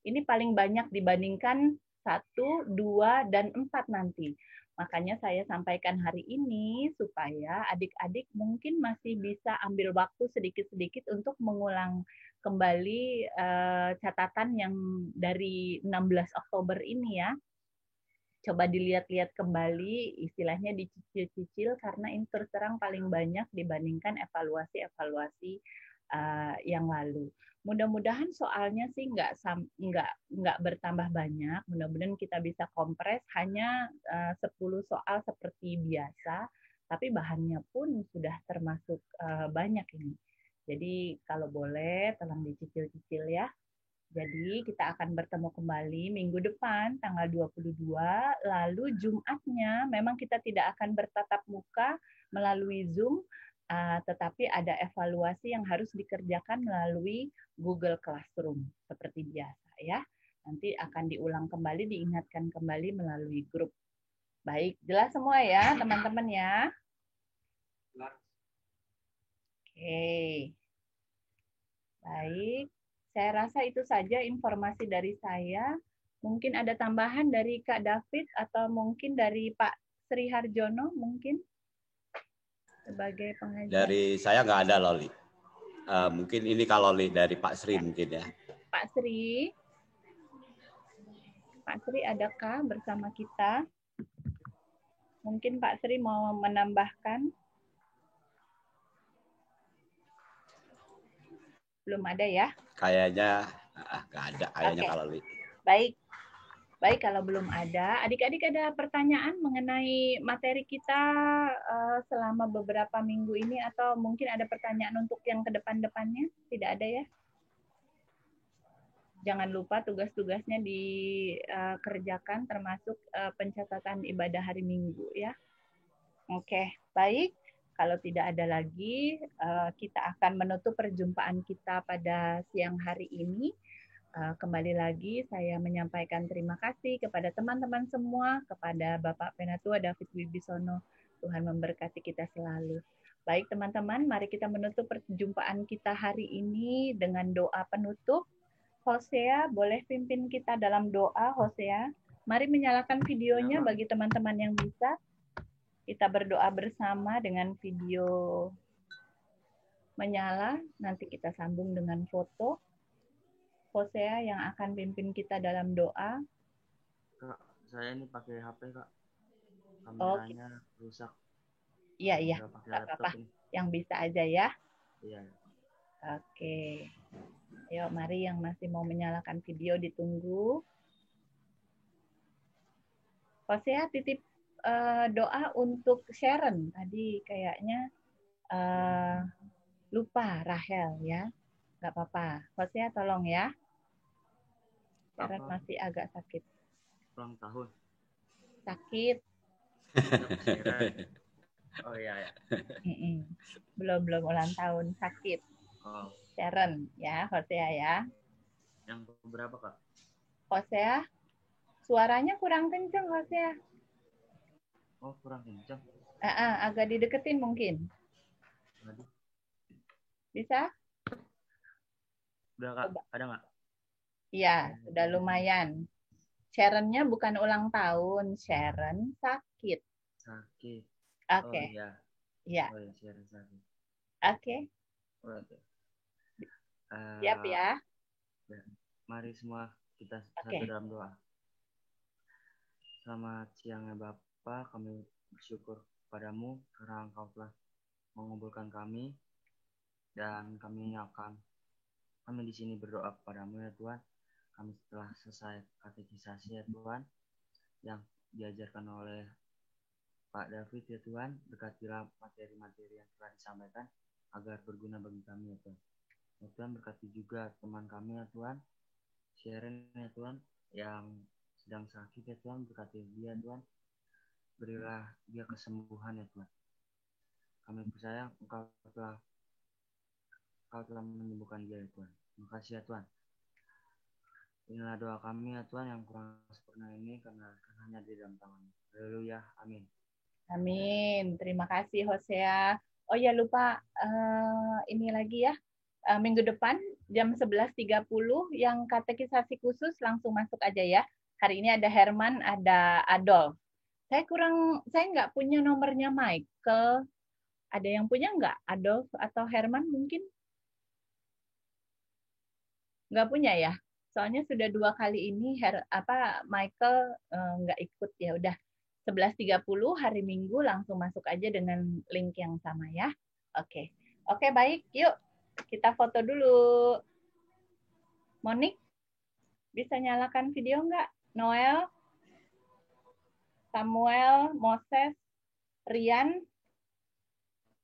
Ini paling banyak dibandingkan 1, 2, dan 4 nanti. Makanya saya sampaikan hari ini supaya adik-adik mungkin masih bisa ambil waktu sedikit-sedikit untuk mengulang kembali catatan yang dari 16 Oktober ini ya. Coba dilihat-lihat kembali, istilahnya dicicil-cicil karena ini terus terang paling banyak dibandingkan evaluasi-evaluasi yang lalu. Mudah-mudahan soalnya sih nggak bertambah banyak. Mudah-mudahan kita bisa kompres hanya 10 soal seperti biasa, tapi bahannya pun sudah termasuk banyak ini. Jadi kalau boleh tolong dicicil-cicil ya. Jadi kita akan bertemu kembali minggu depan tanggal 22, lalu Jumatnya memang kita tidak akan bertatap muka melalui Zoom, tetapi ada evaluasi yang harus dikerjakan melalui Google Classroom seperti biasa ya. Nanti akan diulang kembali, diingatkan kembali melalui grup. Baik, jelas semua ya teman-teman ya. Oke. Baik, saya rasa itu saja informasi dari saya. Mungkin ada tambahan dari Kak David atau mungkin dari Pak Sri Harjono mungkin? Sebagai pengajar. Dari saya nggak ada Loli. Mungkin ini kalau Loli dari Pak Sri mungkin ya. Pak Sri adakah bersama kita? Mungkin Pak Sri mau menambahkan? Belum ada ya? Kayaknya nggak ada kayaknya Oke. kalau Loli. Baik, kalau belum ada, adik-adik ada pertanyaan mengenai materi kita selama beberapa minggu ini atau mungkin ada pertanyaan untuk yang ke depan-depannya? Tidak ada ya? jangan lupa tugas-tugasnya dikerjakan termasuk pencatatan ibadah hari Minggu ya. Oke, baik. Kalau tidak ada lagi, kita akan menutup perjumpaan kita pada siang hari ini. Kembali lagi saya menyampaikan terima kasih kepada teman-teman semua, kepada Bapak Penatua David Wibisono. Tuhan memberkati kita selalu. Baik teman-teman, mari kita menutup perjumpaan kita hari ini dengan doa penutup. Hosea, boleh pimpin kita dalam doa, Hosea. Mari menyalakan videonya bagi teman-teman yang bisa. Kita berdoa bersama dengan video menyala. Nanti kita sambung dengan foto. Hosea yang akan pimpin kita dalam doa. Kak, saya ini pakai HP, Kak. Kameranya rusak. Iya. Nggak pakai Nggak laptop apa-apa. ini. Yang bisa aja ya. Iya. Oke. Ayo, mari yang masih mau menyalakan video ditunggu. Hosea titip doa untuk Sharon. Tadi kayaknya lupa Rahel ya. Nggak apa-apa. Hosea tolong ya. Sharon masih agak sakit. Ulang tahun. Sakit. Oh iya. Belum ulang tahun, sakit. Oh. Sharon ya, Hosea ya. Yang berapa, Kak? Hosea, suaranya kurang kenceng, Hosea. Oh, kurang kenceng. Agak dideketin mungkin. Aduh. Bisa? Udah, Kak. Ada nggak? Iya, sudah lumayan. Sharon-nya bukan ulang tahun, Sharon sakit. Sakit. Oke. Oh iya. Iya. Oh iya, Sharon sakit. Oke. Oke. Siap ya. Mari semua kita satu dalam doa. Selamat siang ya Bapa, kami bersyukur padamu karena Engkau telah mengumpulkan kami dan kami di sini berdoa kepadamu ya Tuhan. Kami telah selesai katekisasi ya Tuhan yang diajarkan oleh Pak David ya Tuhan. Berkatilah materi-materi yang telah disampaikan agar berguna bagi kami ya Tuhan. Ya Tuhan, berkati juga teman kami ya Tuhan, Sharon ya Tuhan yang sedang sakit ya Tuhan. Berkati dia Tuhan, berilah dia kesembuhan ya Tuhan. Kami percaya Engkau telah menyembuhkan dia ya Tuhan. Terima kasih ya Tuhan. Inilah doa kami ya Tuhan, yang kurang sempurna ini karena hanya di dalam tangan. Haleluya, amin. Amin. Terima kasih Hosea. Oh ya, lupa ini lagi ya. Minggu depan jam 11.30 yang katekisasi khusus langsung masuk aja ya. Hari ini ada Herman, ada Adolf. Saya nggak punya nomornya Michael. Ada yang punya nggak? Adolf atau Herman mungkin? Nggak punya ya? Soalnya sudah 2 kali ini Michael nggak ikut ya. Udah 11.30 hari Minggu langsung masuk aja dengan link yang sama ya. Oke, baik. Yuk kita foto dulu. Monik, bisa nyalakan video nggak? Noel, Samuel, Moses, Rian.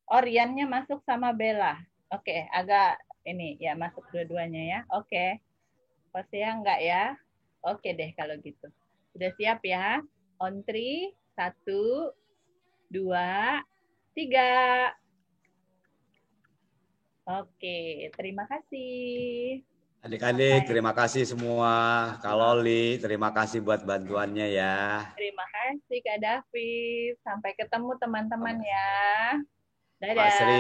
Oh, Riannya masuk sama Bella. Oke, agak ini ya, masuk dua-duanya ya. Oke. Hosea enggak ya? Oke deh kalau gitu. Sudah siap ya? On 3, 1, 2, 3. Oke, terima kasih. Adik-adik, terima kasih semua. Kak Loli, terima kasih buat bantuannya ya. Terima kasih Kak David. Sampai ketemu teman-teman ya. Dadah. Pak Sri,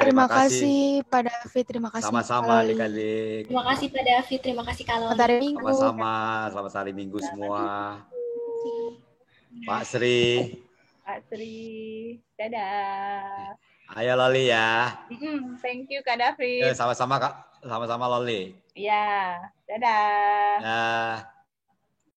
Terima kasih Pak David, terima kasih sama-sama adik-adik. Terima kasih Pak David, terima kasih Kak Loli. Selamat hari Minggu. Sama-sama, selamat hari Minggu semua. Pak Sri. Dadah. Ayo Loli ya. Thank you Kak David. Sama-sama Kak, sama-sama Loli. Ya, dadah. Dah.